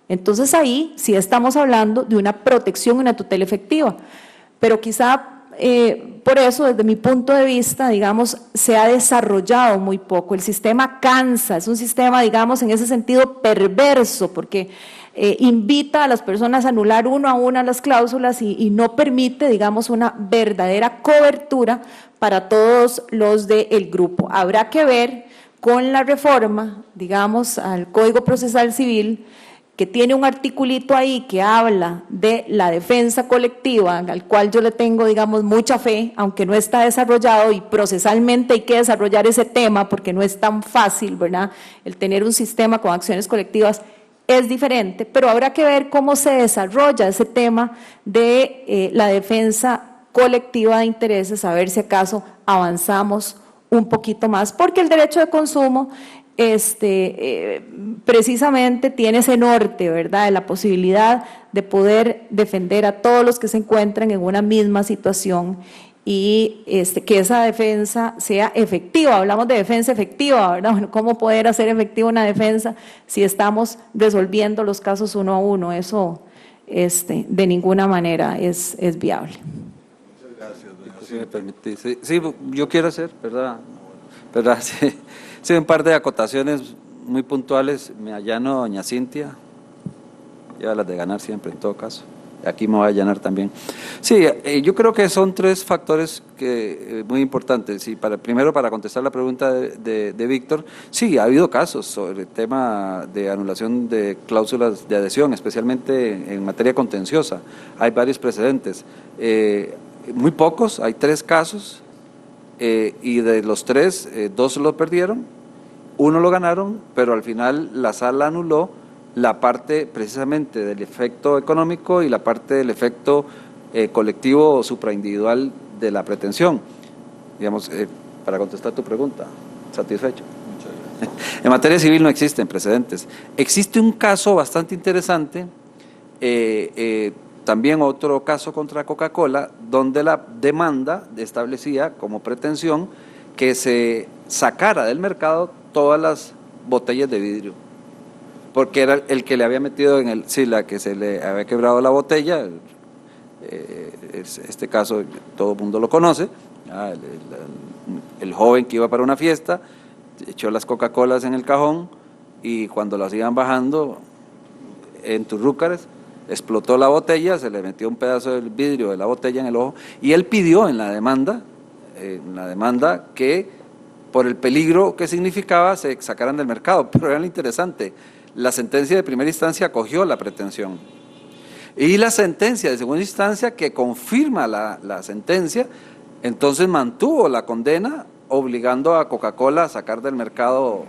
Entonces ahí sí estamos hablando de una protección y una tutela efectiva, pero quizá por eso, desde mi punto de vista, digamos, se ha desarrollado muy poco. El sistema cansa, es un sistema, digamos, en ese sentido perverso, porque invita a las personas a anular uno a una las cláusulas y no permite, digamos, una verdadera cobertura para todos los del grupo. Habrá que ver con la reforma, digamos, al Código Procesal Civil, que tiene un articulito ahí que habla de la defensa colectiva, al cual yo le tengo, digamos, mucha fe, aunque no está desarrollado, y procesalmente hay que desarrollar ese tema porque no es tan fácil, ¿verdad? El tener un sistema con acciones colectivas es diferente, pero habrá que ver cómo se desarrolla ese tema de la defensa colectiva de intereses, a ver si acaso avanzamos un poquito más, porque el derecho de consumo precisamente tiene ese norte, ¿verdad?, de la posibilidad de poder defender a todos los que se encuentran en una misma situación y que esa defensa sea efectiva. Hablamos de defensa efectiva, ¿verdad? Bueno, ¿cómo poder hacer efectiva una defensa si estamos resolviendo los casos uno a uno? Eso de ninguna manera es viable. Muchas gracias, doña Si me permitís. Sí, yo quiero hacer, ¿verdad? Sí, un par de acotaciones muy puntuales. Me allano a doña Cintia, lleva las de ganar siempre en todo caso. Aquí me voy a allanar también. Sí, yo creo que son tres factores muy importantes. Y primero, para contestar la pregunta de Víctor, sí, ha habido casos sobre el tema de anulación de cláusulas de adhesión, especialmente en materia contenciosa. Hay varios precedentes. Muy pocos, hay 3 casos. Y de los 3, 2 lo perdieron, 1 lo ganaron, pero al final la sala anuló la parte precisamente del efecto económico y la parte del efecto colectivo o supraindividual de la pretensión. Digamos, para contestar tu pregunta, ¿satisfecho? Muchas gracias. En materia civil no existen precedentes. Existe un caso bastante interesante, también otro caso contra Coca-Cola, donde la demanda establecía como pretensión que se sacara del mercado todas las botellas de vidrio, porque era el que le había metido la que se le había quebrado la botella. Este caso todo el mundo lo conoce, el joven que iba para una fiesta, echó las Coca-Colas en el cajón y cuando las iban bajando en Turrúcares, explotó la botella, se le metió un pedazo del vidrio de la botella en el ojo y él pidió en la demanda que por el peligro que significaba se sacaran del mercado. Pero era lo interesante, la sentencia de primera instancia acogió la pretensión y la sentencia de segunda instancia, que confirma la sentencia, entonces mantuvo la condena obligando a Coca-Cola a sacar del mercado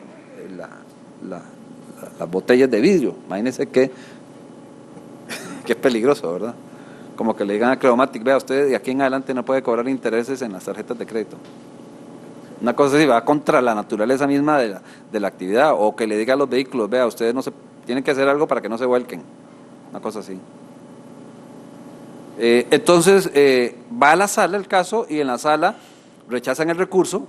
las botellas de vidrio. Imagínense que es peligroso, ¿verdad? Como que le digan a Creomatic, vea, usted de aquí en adelante no puede cobrar intereses en las tarjetas de crédito. Una cosa así, va contra la naturaleza misma de la actividad, o que le diga a los vehículos, vea, ustedes tienen que hacer algo para que no se vuelquen. Una cosa así. Entonces, va a la sala el caso y en la sala rechazan el recurso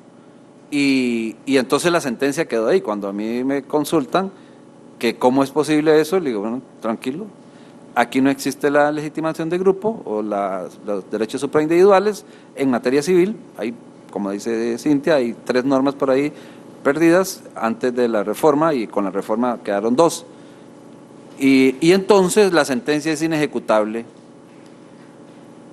y entonces la sentencia quedó ahí. Cuando a mí me consultan que cómo es posible eso, le digo, bueno, tranquilo. Aquí no existe la legitimación de grupo o los derechos supraindividuales en materia civil. Hay, como dice Cintia, hay 3 normas por ahí perdidas antes de la reforma y con la reforma quedaron 2. Y entonces la sentencia es inejecutable.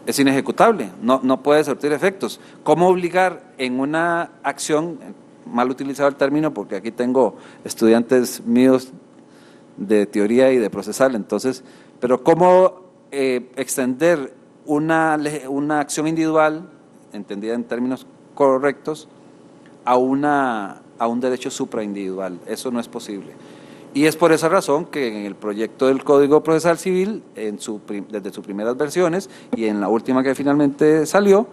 Es inejecutable, no puede surtir efectos. ¿Cómo obligar en una acción, mal utilizado el término porque aquí tengo estudiantes míos de teoría y de procesal, entonces, pero cómo extender una acción individual, entendida en términos correctos, a un derecho supraindividual? Eso no es posible. Y es por esa razón que en el proyecto del Código Procesal Civil, desde sus primeras versiones y en la última que finalmente salió,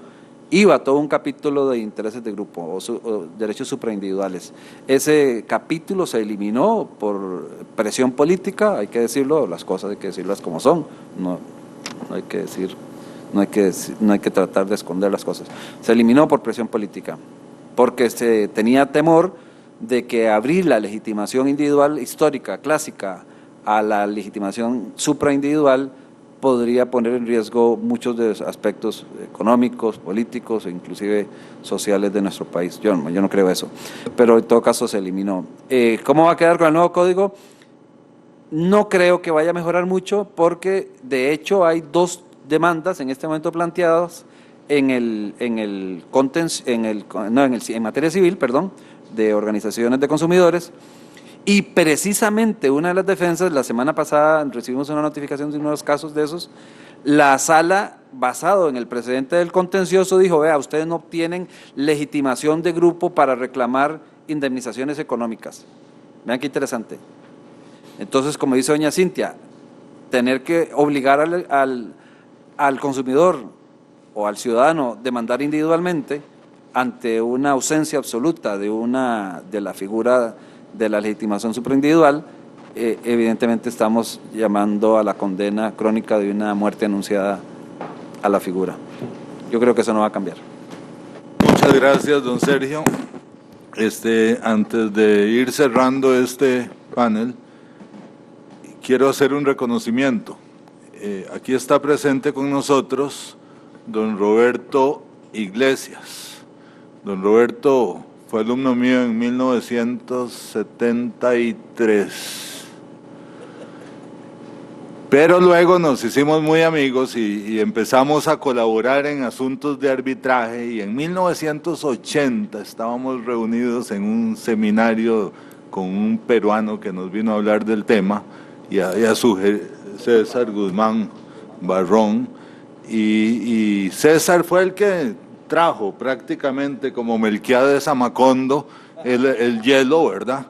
iba todo un capítulo de intereses de grupo o derechos supraindividuales. Ese capítulo se eliminó por presión política, hay que decirlo, las cosas hay que decirlas como son, no hay que decir no hay que tratar de esconder las cosas. Se eliminó por presión política, porque se tenía temor de que abrir la legitimación individual histórica, clásica, a la legitimación supraindividual podría poner en riesgo muchos de los aspectos económicos, políticos e inclusive sociales de nuestro país. Yo no creo eso, pero en todo caso se eliminó. ¿Cómo va a quedar con el nuevo código? No creo que vaya a mejorar mucho porque de hecho hay dos demandas en este momento planteadas en materia civil, de organizaciones de consumidores. Y precisamente una de las defensas, la semana pasada recibimos una notificación de uno de los casos de esos, la sala, basado en el precedente del contencioso, dijo, vea, ustedes no obtienen legitimación de grupo para reclamar indemnizaciones económicas. Vean qué interesante. Entonces, como dice doña Cintia, tener que obligar al consumidor o al ciudadano demandar individualmente ante una ausencia absoluta de la figura de la legitimación supraindividual, evidentemente estamos llamando a la condena crónica de una muerte anunciada a la figura. Yo creo que eso no va a cambiar. Muchas gracias, don Sergio. Antes de ir cerrando este panel, quiero hacer un reconocimiento. Aquí está presente con nosotros don Roberto Iglesias. Don Roberto fue alumno mío en 1973. Pero luego nos hicimos muy amigos y empezamos a colaborar en asuntos de arbitraje, y en 1980 estábamos reunidos en un seminario con un peruano que nos vino a hablar del tema, y a su César Guzmán Barrón, y César fue el que trajo prácticamente como Melquiades a Macondo el hielo, ¿verdad?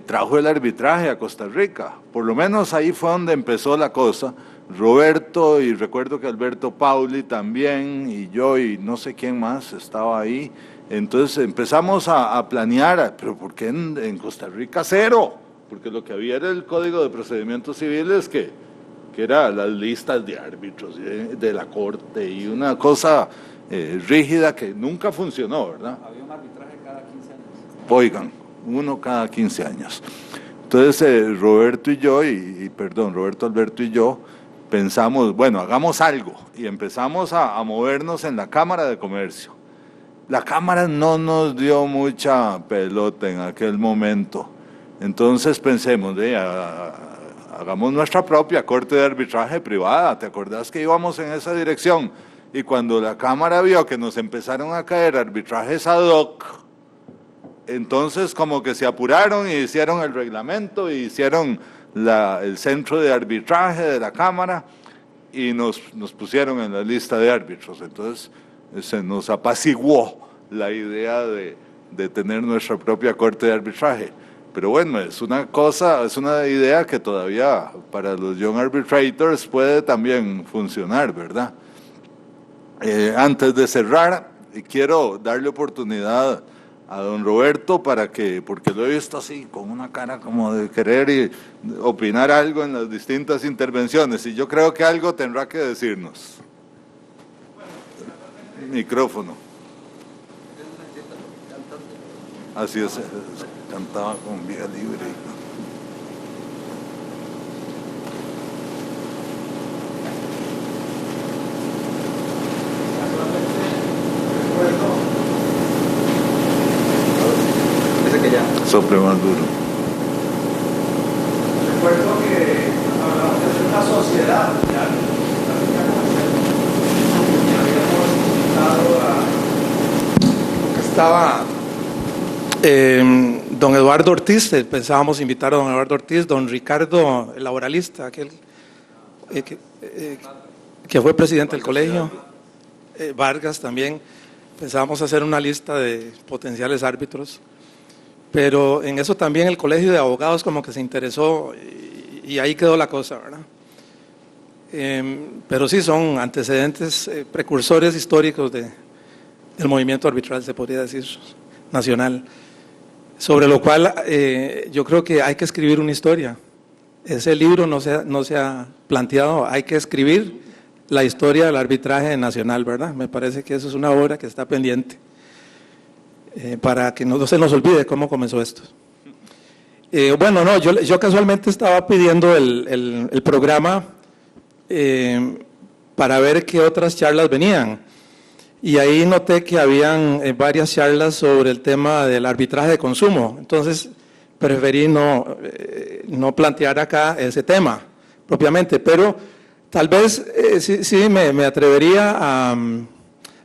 Trajo el arbitraje a Costa Rica, por lo menos ahí fue donde empezó la cosa. Roberto, y recuerdo que Alberto Pauli también, y yo, y no sé quién más estaba ahí. Entonces empezamos a planear, pero ¿por qué en Costa Rica cero? Porque lo que había era el Código de Procedimientos Civiles que era las listas de árbitros de la Corte, y una cosa rígida que nunca funcionó, ¿verdad? Había un arbitraje cada 15 años. Oigan, uno cada 15 años. Entonces Roberto Alberto y yo pensamos, bueno, hagamos algo, y empezamos a movernos en la Cámara de Comercio. La Cámara no nos dio mucha pelota en aquel momento. Entonces pensemos, hagamos nuestra propia corte de arbitraje privada. ¿Te acordás que íbamos en esa dirección? Y cuando la Cámara vio que nos empezaron a caer arbitrajes ad hoc, entonces como que se apuraron y hicieron el reglamento, y hicieron el centro de arbitraje de la Cámara, y nos pusieron en la lista de árbitros. Entonces se nos apaciguó la idea de tener nuestra propia corte de arbitraje. Pero bueno, es una idea que todavía para los Young Arbitrators puede también funcionar, ¿verdad? Antes de cerrar, quiero darle oportunidad a don Roberto porque lo he visto así, con una cara como de querer opinar algo en las distintas intervenciones, y yo creo que algo tendrá que decirnos. Micrófono. Así es, cantaba con vía libre. Sople más duro. Recuerdo que hablamos de una sociedad ya y habíamos invitado estaba don Eduardo Ortiz, pensábamos invitar a don Eduardo Ortiz, don Ricardo, el laboralista, aquel que fue presidente del colegio, Vargas también. Pensábamos hacer una lista de potenciales árbitros. Pero en eso también el Colegio de Abogados como que se interesó, y ahí quedó la cosa, ¿verdad? Pero sí son antecedentes precursores históricos del movimiento arbitral, se podría decir, nacional, sobre lo cual yo creo que hay que escribir una historia. Ese libro no se ha planteado, hay que escribir la historia del arbitraje nacional, ¿verdad? Me parece que eso es una obra que está pendiente, para que no se nos olvide cómo comenzó esto. Bueno, no, yo casualmente estaba pidiendo el programa para ver qué otras charlas venían. Y ahí noté que habían varias charlas sobre el tema del arbitraje de consumo. Entonces, preferí no plantear acá ese tema propiamente, pero tal vez sí me atrevería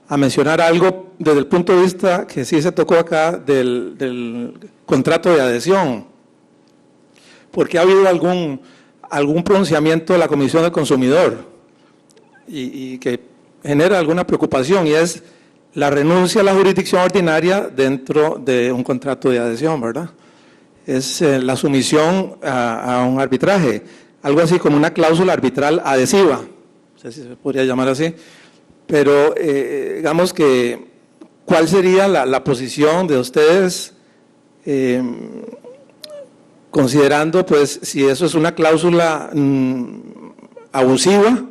a mencionar algo desde el punto de vista que sí se tocó acá del contrato de adhesión, porque ha habido algún pronunciamiento de la Comisión del Consumidor y que genera alguna preocupación, y es la renuncia a la jurisdicción ordinaria dentro de un contrato de adhesión, ¿verdad? Es la sumisión a un arbitraje, algo así como una cláusula arbitral adhesiva, no sé si se podría llamar así, pero digamos que, ¿cuál sería la posición de ustedes considerando, pues, si eso es una cláusula abusiva?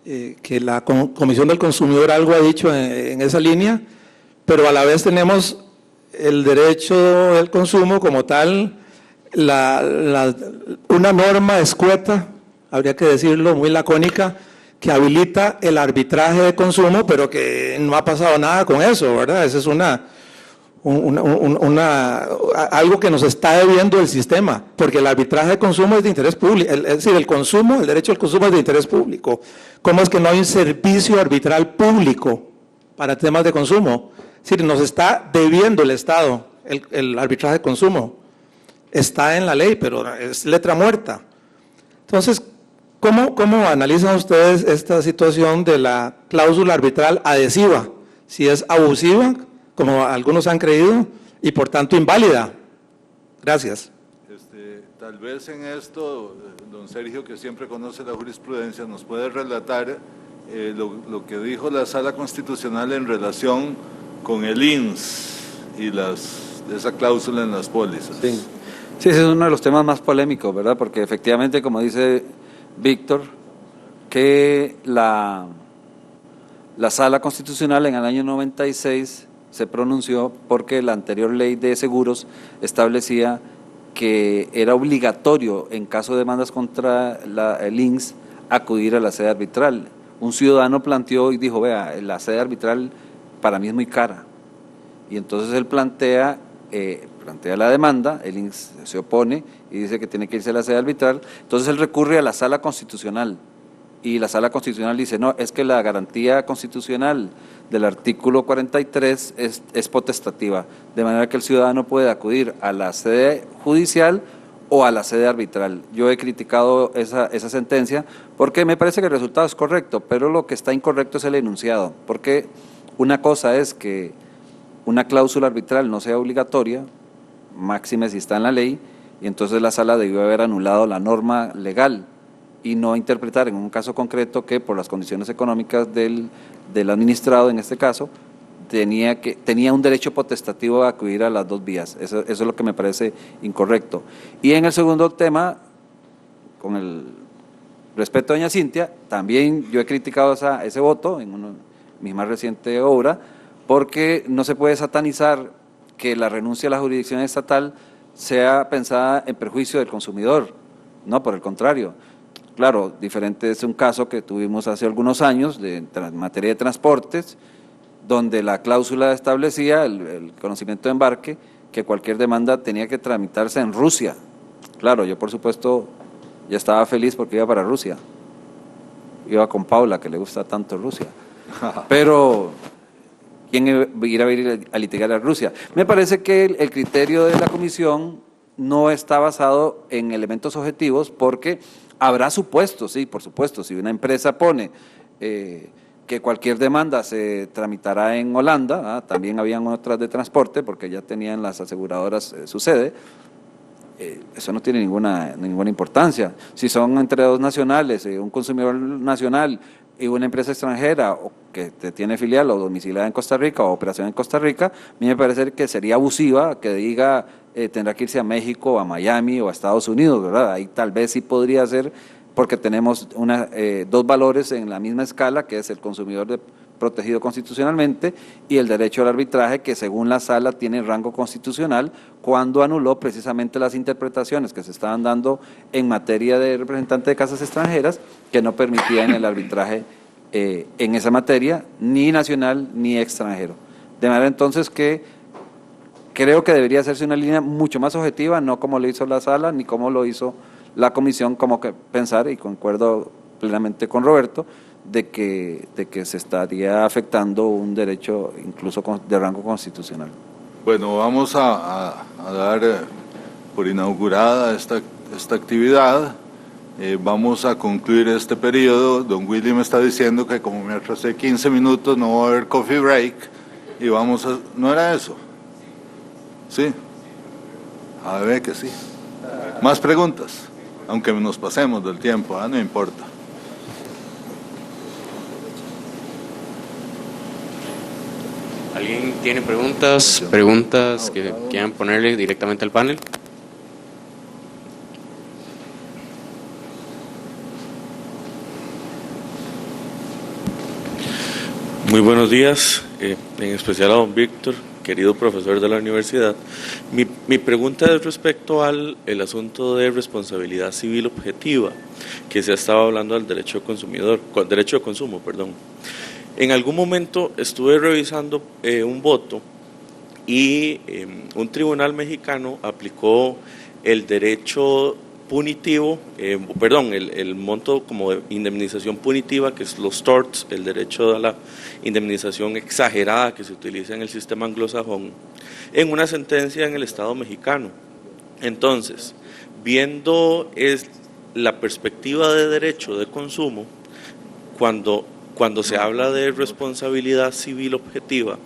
Que la Comisión del Consumidor algo ha dicho en esa línea, pero a la vez tenemos el derecho del consumo como tal, una norma escueta, habría que decirlo, muy lacónica, que habilita el arbitraje de consumo, pero que no ha pasado nada con eso, ¿verdad? Esa es algo que nos está debiendo el sistema, porque el arbitraje de consumo es de interés público, es decir, el derecho al consumo es de interés público. ¿Cómo es que no hay un servicio arbitral público para temas de consumo? Es decir, nos está debiendo el Estado el arbitraje de consumo. Está en la ley, pero es letra muerta. Entonces, ¿cómo analizan ustedes esta situación de la cláusula arbitral adhesiva? Si es abusiva, como algunos han creído, y por tanto inválida. Gracias. Tal vez en esto, don Sergio, que siempre conoce la jurisprudencia, nos puede relatar lo que dijo la Sala Constitucional en relación con el INS y esa cláusula en las pólizas. Sí, ese es uno de los temas más polémicos, ¿verdad? Porque efectivamente, como dice Víctor, que la Sala Constitucional en el año 96 se pronunció porque la anterior ley de seguros establecía que era obligatorio, en caso de demandas contra el INS, acudir a la sede arbitral. Un ciudadano planteó y dijo, vea, la sede arbitral para mí es muy cara. Y entonces él plantea la demanda, el INS se opone y dice que tiene que irse a la sede arbitral. Entonces él recurre a la Sala Constitucional y la Sala Constitucional dice, no, es que la garantía constitucional del artículo 43 es potestativa, de manera que el ciudadano puede acudir a la sede judicial o a la sede arbitral. Yo he criticado esa sentencia porque me parece que el resultado es correcto, pero lo que está incorrecto es el enunciado, porque una cosa es que una cláusula arbitral no sea obligatoria, máxime si está en la ley, y entonces la sala debió haber anulado la norma legal y no interpretar en un caso concreto que por las condiciones económicas del administrado, en este caso, tenía un derecho potestativo a acudir a las dos vías. Eso es lo que me parece incorrecto. Y en el segundo tema, con el respeto a doña Cintia, también yo he criticado ese voto en mi más reciente obra, porque no se puede satanizar que la renuncia a la jurisdicción estatal sea pensada en perjuicio del consumidor. No, por el contrario. Claro, diferente es un caso que tuvimos hace algunos años en materia de transportes, donde la cláusula establecía, el conocimiento de embarque, que cualquier demanda tenía que tramitarse en Rusia. Claro, yo por supuesto ya estaba feliz porque iba para Rusia. Iba con Paula, que le gusta tanto Rusia. Pero ¿quién iba a ir a litigar a Rusia? Me parece que el criterio de la comisión no está basado en elementos objetivos, porque habrá supuestos, sí, por supuesto, si una empresa pone que cualquier demanda se tramitará en Holanda, también habían otras de transporte, porque ya tenían las aseguradoras su sede, eso no tiene ninguna importancia. Si son entre dos nacionales, un consumidor nacional y una empresa extranjera o que tiene filial o domiciliada en Costa Rica o operación en Costa Rica, a mí me parece que sería abusiva que diga tendrá que irse a México, a Miami o a Estados Unidos, ¿verdad? Ahí tal vez sí podría ser porque tenemos dos valores en la misma escala, que es el consumidor protegido constitucionalmente y el derecho al arbitraje, que según la Sala tiene rango constitucional, cuando anuló precisamente las interpretaciones que se estaban dando en materia de representante de casas extranjeras, que no permitían el arbitraje en esa materia, ni nacional ni extranjero. De manera entonces que creo que debería hacerse una línea mucho más objetiva, no como lo hizo la Sala, ni como lo hizo la Comisión, como que pensar, y concuerdo plenamente con Roberto, de que se estaría afectando un derecho incluso de rango constitucional. Bueno, vamos a dar por inaugurada esta actividad. Vamos a concluir este periodo. Don Willy me está diciendo que como me atrasé 15 minutos no va a haber coffee break y vamos a... ¿No era eso? Sí. A ver que sí. Más preguntas, aunque nos pasemos del tiempo, no importa. ¿Alguien tiene preguntas que quieran ponerle directamente al panel? Muy buenos días, en especial a don Víctor, querido profesor de la universidad. Mi pregunta es respecto al asunto de responsabilidad civil objetiva, que se estaba hablando del derecho de consumo. En algún momento estuve revisando un voto y un tribunal mexicano aplicó el derecho punitivo, el monto como de indemnización punitiva, que es los torts, el derecho a la indemnización exagerada que se utiliza en el sistema anglosajón, en una sentencia en el Estado mexicano. Entonces, viendo la perspectiva de derecho de consumo, cuando se habla de responsabilidad civil objetiva,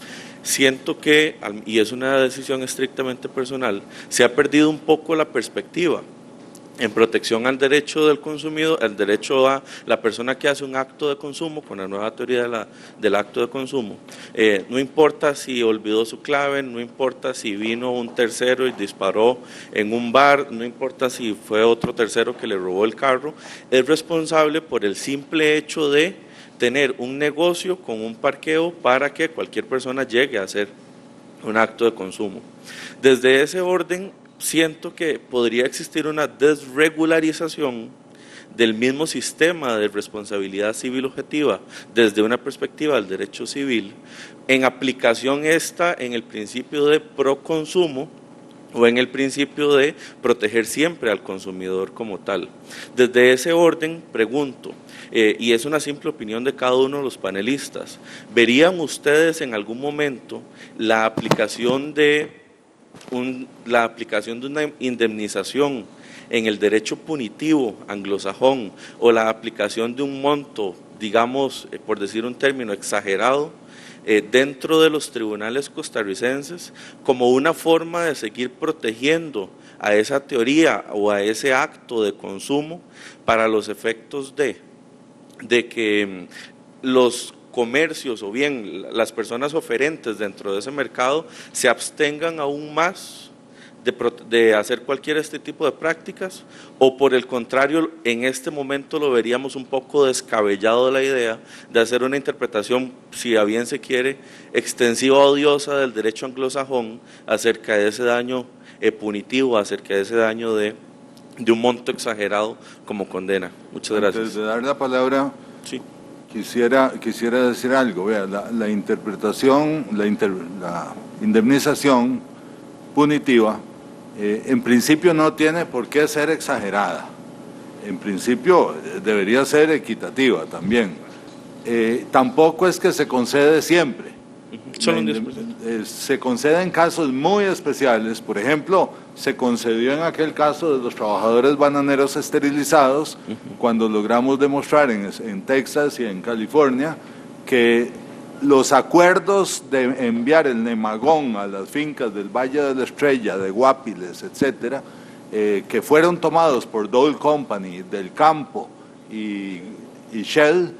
siento que, y es una decisión estrictamente personal, se ha perdido un poco la perspectiva en protección al derecho del consumidor, al derecho a la persona que hace un acto de consumo, con la nueva teoría del acto de consumo. No importa si olvidó su clave, no importa si vino un tercero y disparó en un bar, no importa si fue otro tercero que le robó el carro, es responsable por el simple hecho de tener un negocio con un parqueo para que cualquier persona llegue a hacer un acto de consumo. Desde ese orden, siento que podría existir una desregularización del mismo sistema de responsabilidad civil objetiva desde una perspectiva del derecho civil, en aplicación en el principio de proconsumo o en el principio de proteger siempre al consumidor como tal. Desde ese orden, pregunto, y es una simple opinión de cada uno de los panelistas, ¿verían ustedes en algún momento la aplicación de una indemnización en el derecho punitivo anglosajón o la aplicación de un monto, digamos, por decir un término exagerado, dentro de los tribunales costarricenses como una forma de seguir protegiendo a esa teoría o a ese acto de consumo para los efectos de que los comercios o bien las personas oferentes dentro de ese mercado se abstengan aún más de hacer cualquier tipo de prácticas, o por el contrario, en este momento lo veríamos un poco descabellado la idea de hacer una interpretación, si a bien se quiere, extensiva o odiosa del derecho anglosajón acerca de ese daño punitivo, acerca de ese daño de un monto exagerado como condena. Muchas gracias. Antes de dar la palabra, sí. Quisiera decir algo. Vea, la interpretación, la indemnización punitiva, en principio no tiene por qué ser exagerada. En principio debería ser equitativa también. Tampoco es que se concede siempre. Solo un 10%. Se concede en casos muy especiales. Por ejemplo, se concedió en aquel caso de los trabajadores bananeros esterilizados, cuando logramos demostrar en Texas y en California que los acuerdos de enviar el nemagón a las fincas del Valle de la Estrella, de Guapiles, etcétera, que fueron tomados por Dole Company, Del Campo y Shell,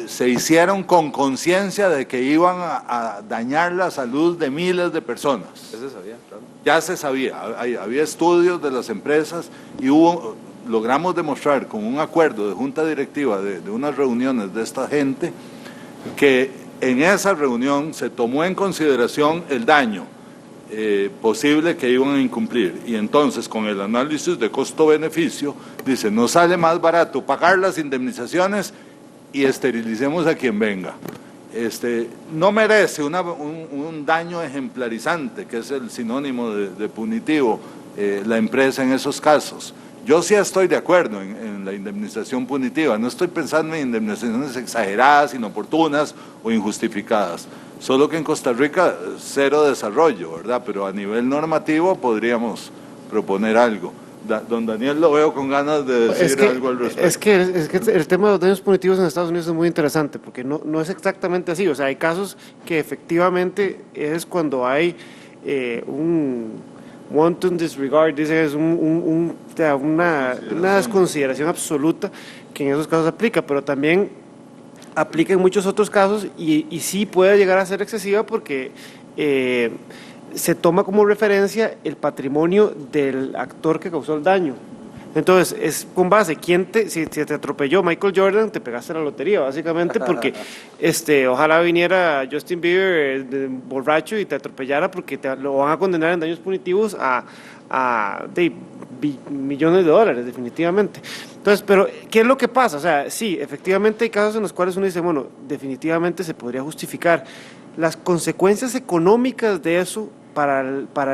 se hicieron con conciencia de que iban a dañar la salud de miles de personas. Ya se sabía, claro. Ya se sabía, había estudios de las empresas y hubo logramos demostrar con un acuerdo de junta directiva de unas reuniones de esta gente que en esa reunión se tomó en consideración el daño posible que iban a incumplir, y entonces con el análisis de costo-beneficio dice, nos sale más barato pagar las indemnizaciones y esterilicemos a quien venga. No merece un daño ejemplarizante, que es el sinónimo de punitivo, la empresa en esos casos. Yo sí estoy de acuerdo en la indemnización punitiva, no estoy pensando en indemnizaciones exageradas, inoportunas o injustificadas, solo que en Costa Rica cero desarrollo, ¿verdad? Pero a nivel normativo podríamos proponer algo. Don Daniel lo veo con ganas de decir algo al respecto. Es que el tema de los daños punitivos en Estados Unidos es muy interesante, porque no es exactamente así. O sea, hay casos que efectivamente es cuando hay un wanton disregard, dice, es una desconsideración absoluta que en esos casos aplica, pero también aplica en muchos otros casos y sí puede llegar a ser excesiva porque se toma como referencia el patrimonio del actor que causó el daño. Entonces, es con base, si te atropelló Michael Jordan, te pegaste la lotería, básicamente, porque ojalá viniera Justin Bieber borracho y te atropellara, porque lo van a condenar en daños punitivos de millones de dólares, definitivamente. Entonces, pero, ¿qué es lo que pasa? O sea, sí, efectivamente hay casos en los cuales uno dice, bueno, definitivamente se podría justificar. Las consecuencias económicas de eso para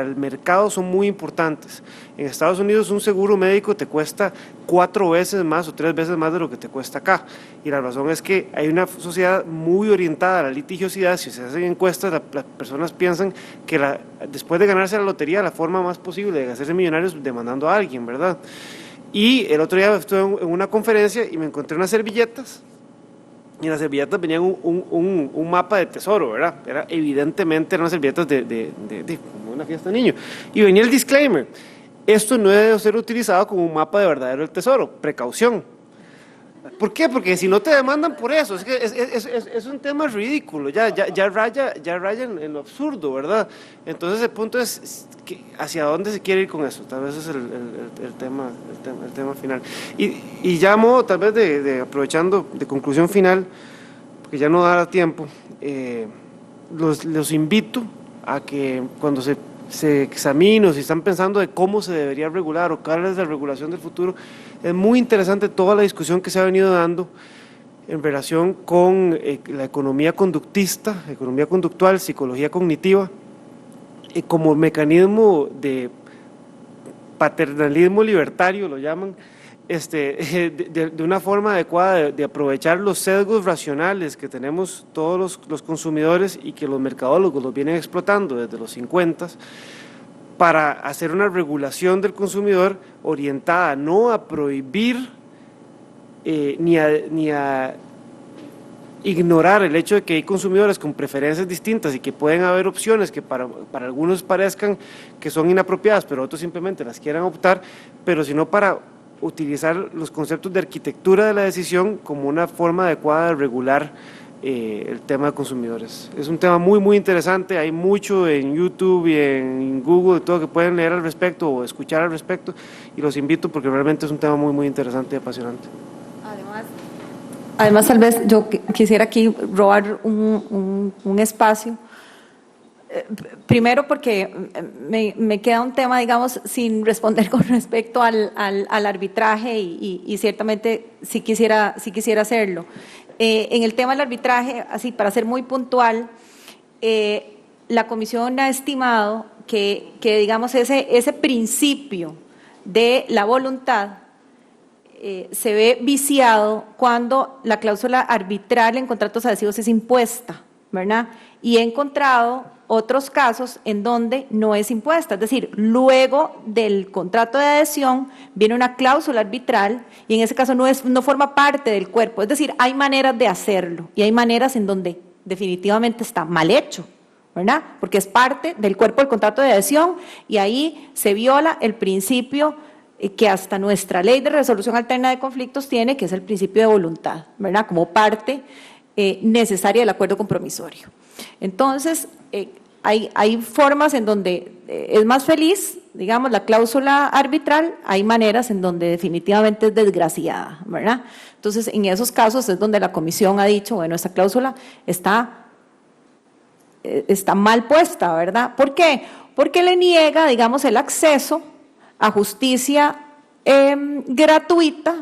el mercado son muy importantes. En Estados Unidos un seguro médico te cuesta 4 veces más o 3 veces más de lo que te cuesta acá. Y la razón es que hay una sociedad muy orientada a la litigiosidad. Si se hacen encuestas, las personas piensan que después de ganarse la lotería, la forma más posible de hacerse millonarios es demandando a alguien, ¿verdad? Y el otro día estuve en una conferencia y me encontré unas servilletas. Y en las servilletas venían un mapa de tesoro, ¿verdad? Evidentemente eran unas servilletas de como una fiesta de niño. Y venía el disclaimer: esto no debe ser utilizado como un mapa de verdadero del tesoro, precaución. ¿Por qué? Porque si no te demandan por eso, es que es un tema ridículo, ya raya en lo absurdo, ¿verdad? Entonces el punto es hacia dónde se quiere ir con eso, tal vez es el tema final. Y llamo, tal vez aprovechando de conclusión final, porque ya no dará tiempo, los invito a que cuando se examine o si están pensando de cómo se debería regular o cuál es la regulación del futuro, es muy interesante toda la discusión que se ha venido dando en relación con la economía conductista, economía conductual, psicología cognitiva, como mecanismo de paternalismo libertario, lo llaman, de una forma adecuada de aprovechar los sesgos racionales que tenemos todos los consumidores y que los mercadólogos los vienen explotando desde los 50 para hacer una regulación del consumidor orientada no a prohibir ni a ignorar el hecho de que hay consumidores con preferencias distintas y que pueden haber opciones que para algunos parezcan que son inapropiadas, pero otros simplemente las quieran optar, pero sino para utilizar los conceptos de arquitectura de la decisión como una forma adecuada de regular el tema de consumidores. Es un tema muy, muy interesante, hay mucho en YouTube y en Google, todo que pueden leer al respecto o escuchar al respecto, y los invito porque realmente es un tema muy, muy interesante y apasionante. Además tal vez yo quisiera aquí robar un espacio. Primero porque me queda un tema, digamos, sin responder con respecto al arbitraje y ciertamente sí quisiera hacerlo. En el tema del arbitraje, así para ser muy puntual, la Comisión ha estimado que digamos, ese principio de la voluntad se ve viciado cuando la cláusula arbitral en contratos adhesivos es impuesta, ¿verdad? Y he encontrado otros casos en donde no es impuesta, es decir, luego del contrato de adhesión viene una cláusula arbitral y en ese caso no forma parte del cuerpo, es decir, hay maneras de hacerlo y hay maneras en donde definitivamente está mal hecho, ¿verdad? Porque es parte del cuerpo del contrato de adhesión y ahí se viola el principio que hasta nuestra ley de resolución alterna de conflictos tiene, que es el principio de voluntad, ¿verdad? Como parte necesaria del acuerdo compromisorio. Entonces, hay formas en donde es más feliz, digamos, la cláusula arbitral, hay maneras en donde definitivamente es desgraciada, ¿verdad? Entonces, en esos casos es donde la comisión ha dicho, bueno, esta cláusula está mal puesta, ¿verdad? ¿Por qué? Porque le niega, digamos, el acceso a justicia gratuita,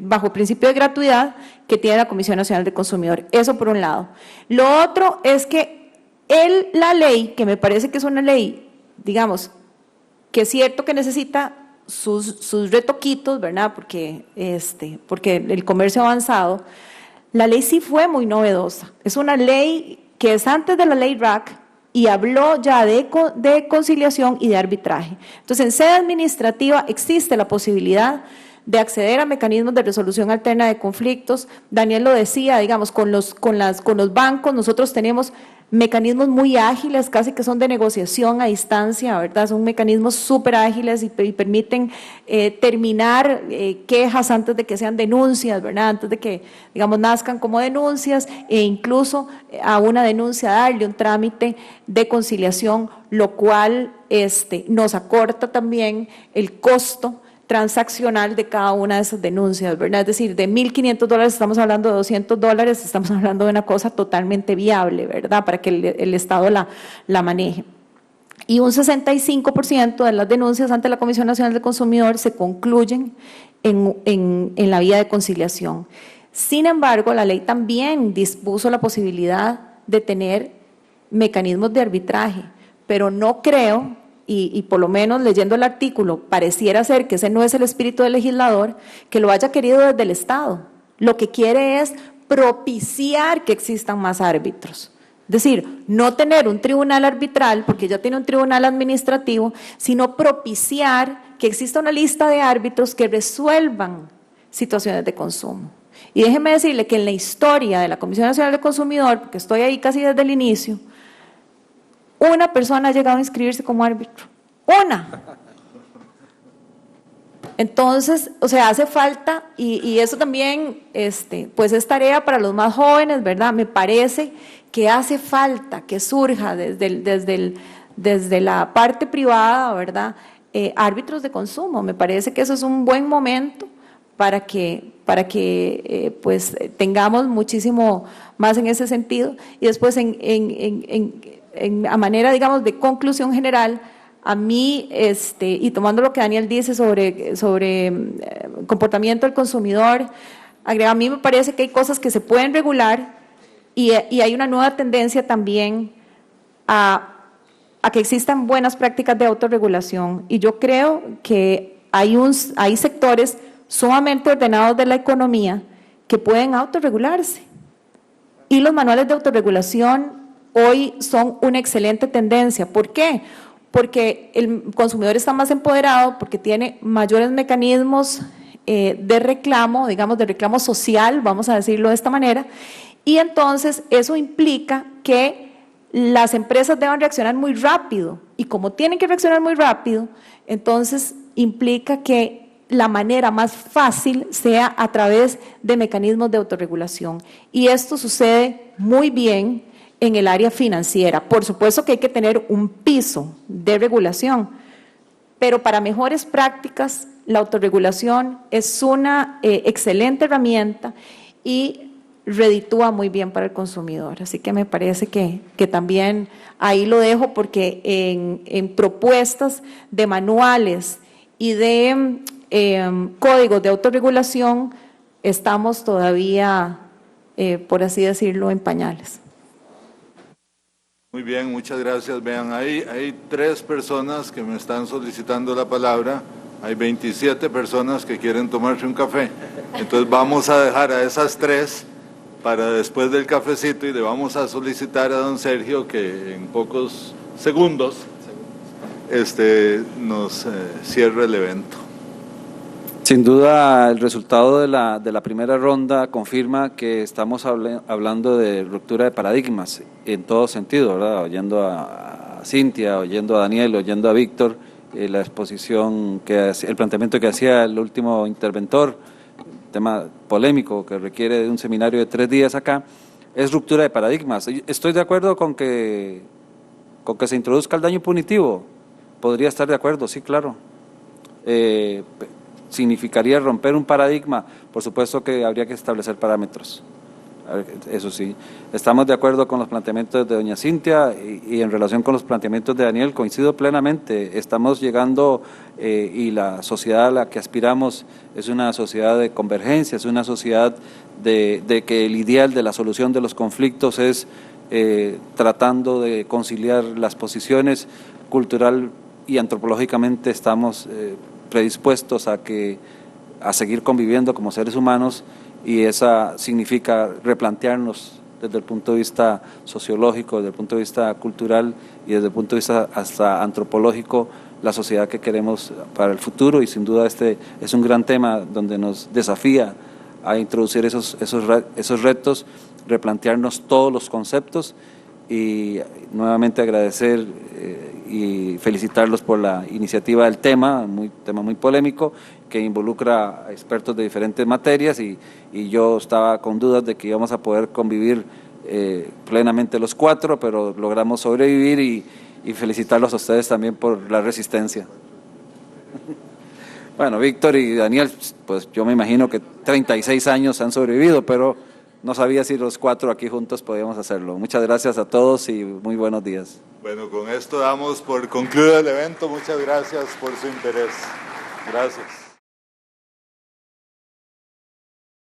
bajo el principio de gratuidad que tiene la Comisión Nacional del Consumidor. Eso por un lado. Lo otro es que la ley, que me parece que es una ley, digamos, que es cierto que necesita sus retoquitos, ¿verdad? Porque el comercio avanzado, la ley sí fue muy novedosa. Es una ley que es antes de la ley RAC y habló ya de conciliación y de arbitraje. Entonces, en sede administrativa existe la posibilidad de acceder a mecanismos de resolución alterna de conflictos. Daniel lo decía, digamos, con los bancos nosotros tenemos mecanismos muy ágiles, casi que son de negociación a distancia, ¿verdad? Son mecanismos súper ágiles y permiten terminar quejas antes de que sean denuncias, ¿verdad? Antes de que, digamos, nazcan como denuncias, e incluso a una denuncia darle un trámite de conciliación, lo cual nos acorta también el costo transaccional de cada una de esas denuncias, ¿verdad? Es decir, de $1,500 estamos hablando de $200, estamos hablando de una cosa totalmente viable, ¿verdad? Para que el Estado la maneje. Y un 65% de las denuncias ante la Comisión Nacional del Consumidor se concluyen en la vía de conciliación. Sin embargo, la ley también dispuso la posibilidad de tener mecanismos de arbitraje, pero no creo, y por lo menos leyendo el artículo, pareciera ser que ese no es el espíritu del legislador, que lo haya querido desde el Estado. Lo que quiere es propiciar que existan más árbitros. Es decir, no tener un tribunal arbitral, porque ya tiene un tribunal administrativo, sino propiciar que exista una lista de árbitros que resuelvan situaciones de consumo. Y déjeme decirle que en la historia de la Comisión Nacional del Consumidor, porque estoy ahí casi desde el inicio, una persona ha llegado a inscribirse como árbitro. ¡Una! Entonces, o sea, hace falta, y eso también pues es tarea para los más jóvenes, ¿verdad? Me parece que hace falta que surja desde la parte privada, ¿verdad? Árbitros de consumo. Me parece que eso es un buen momento para que pues tengamos muchísimo más en ese sentido. Y después a manera, digamos, de conclusión general, a mí, y tomando lo que Daniel dice sobre comportamiento del consumidor, a mí me parece que hay cosas que se pueden regular y hay una nueva tendencia también a que existan buenas prácticas de autorregulación. Y yo creo que hay sectores sumamente ordenados de la economía que pueden autorregularse. Y los manuales de autorregulación hoy son una excelente tendencia. ¿Por qué? Porque el consumidor está más empoderado, porque tiene mayores mecanismos de reclamo, digamos, de reclamo social, vamos a decirlo de esta manera, y entonces eso implica que las empresas deban reaccionar muy rápido, y como tienen que reaccionar muy rápido, entonces implica que la manera más fácil sea a través de mecanismos de autorregulación. Y esto sucede muy bien en el área financiera. Por supuesto que hay que tener un piso de regulación, pero para mejores prácticas la autorregulación es una excelente herramienta y reditúa muy bien para el consumidor. Así que me parece que también ahí lo dejo, porque en propuestas de manuales y de códigos de autorregulación estamos todavía, por así decirlo, en pañales. Muy bien, muchas gracias. Vean, hay 3 personas que me están solicitando la palabra, hay 27 personas que quieren tomarse un café. Entonces vamos a dejar a esas 3 para después del cafecito y le vamos a solicitar a don Sergio que en pocos segundos nos cierre el evento. Sin duda, el resultado de la primera ronda confirma que estamos hablando de ruptura de paradigmas en todo sentido, ¿verdad? Oyendo a Cintia, oyendo a Daniel, oyendo a Víctor, la exposición, el planteamiento que hacía el último interventor, tema polémico que requiere de un seminario de 3 días acá, es ruptura de paradigmas. Estoy de acuerdo con que Con que se introduzca el daño punitivo, podría estar de acuerdo, sí, claro. Significaría romper un paradigma, por supuesto que habría que establecer parámetros. Eso sí, estamos de acuerdo con los planteamientos de doña Cintia y en relación con los planteamientos de Daniel, coincido plenamente. Estamos llegando y la sociedad a la que aspiramos es una sociedad de convergencia, es una sociedad de que el ideal de la solución de los conflictos es tratando de conciliar las posiciones. Cultural y antropológicamente estamos predispuestos a seguir conviviendo como seres humanos, y esa significa replantearnos desde el punto de vista sociológico, desde el punto de vista cultural y desde el punto de vista hasta antropológico la sociedad que queremos para el futuro, y sin duda este es un gran tema donde nos desafía a introducir esos retos, replantearnos todos los conceptos, y nuevamente agradecer y felicitarlos por la iniciativa del tema muy polémico, que involucra a expertos de diferentes materias, y yo estaba con dudas de que íbamos a poder convivir plenamente los cuatro, pero logramos sobrevivir, y felicitarlos a ustedes también por la resistencia. Bueno, Víctor y Daniel, pues yo me imagino que 36 años han sobrevivido, pero no sabía si los cuatro aquí juntos podíamos hacerlo. Muchas gracias a todos y muy buenos días. Bueno, con esto damos por concluido el evento. Muchas gracias por su interés. Gracias.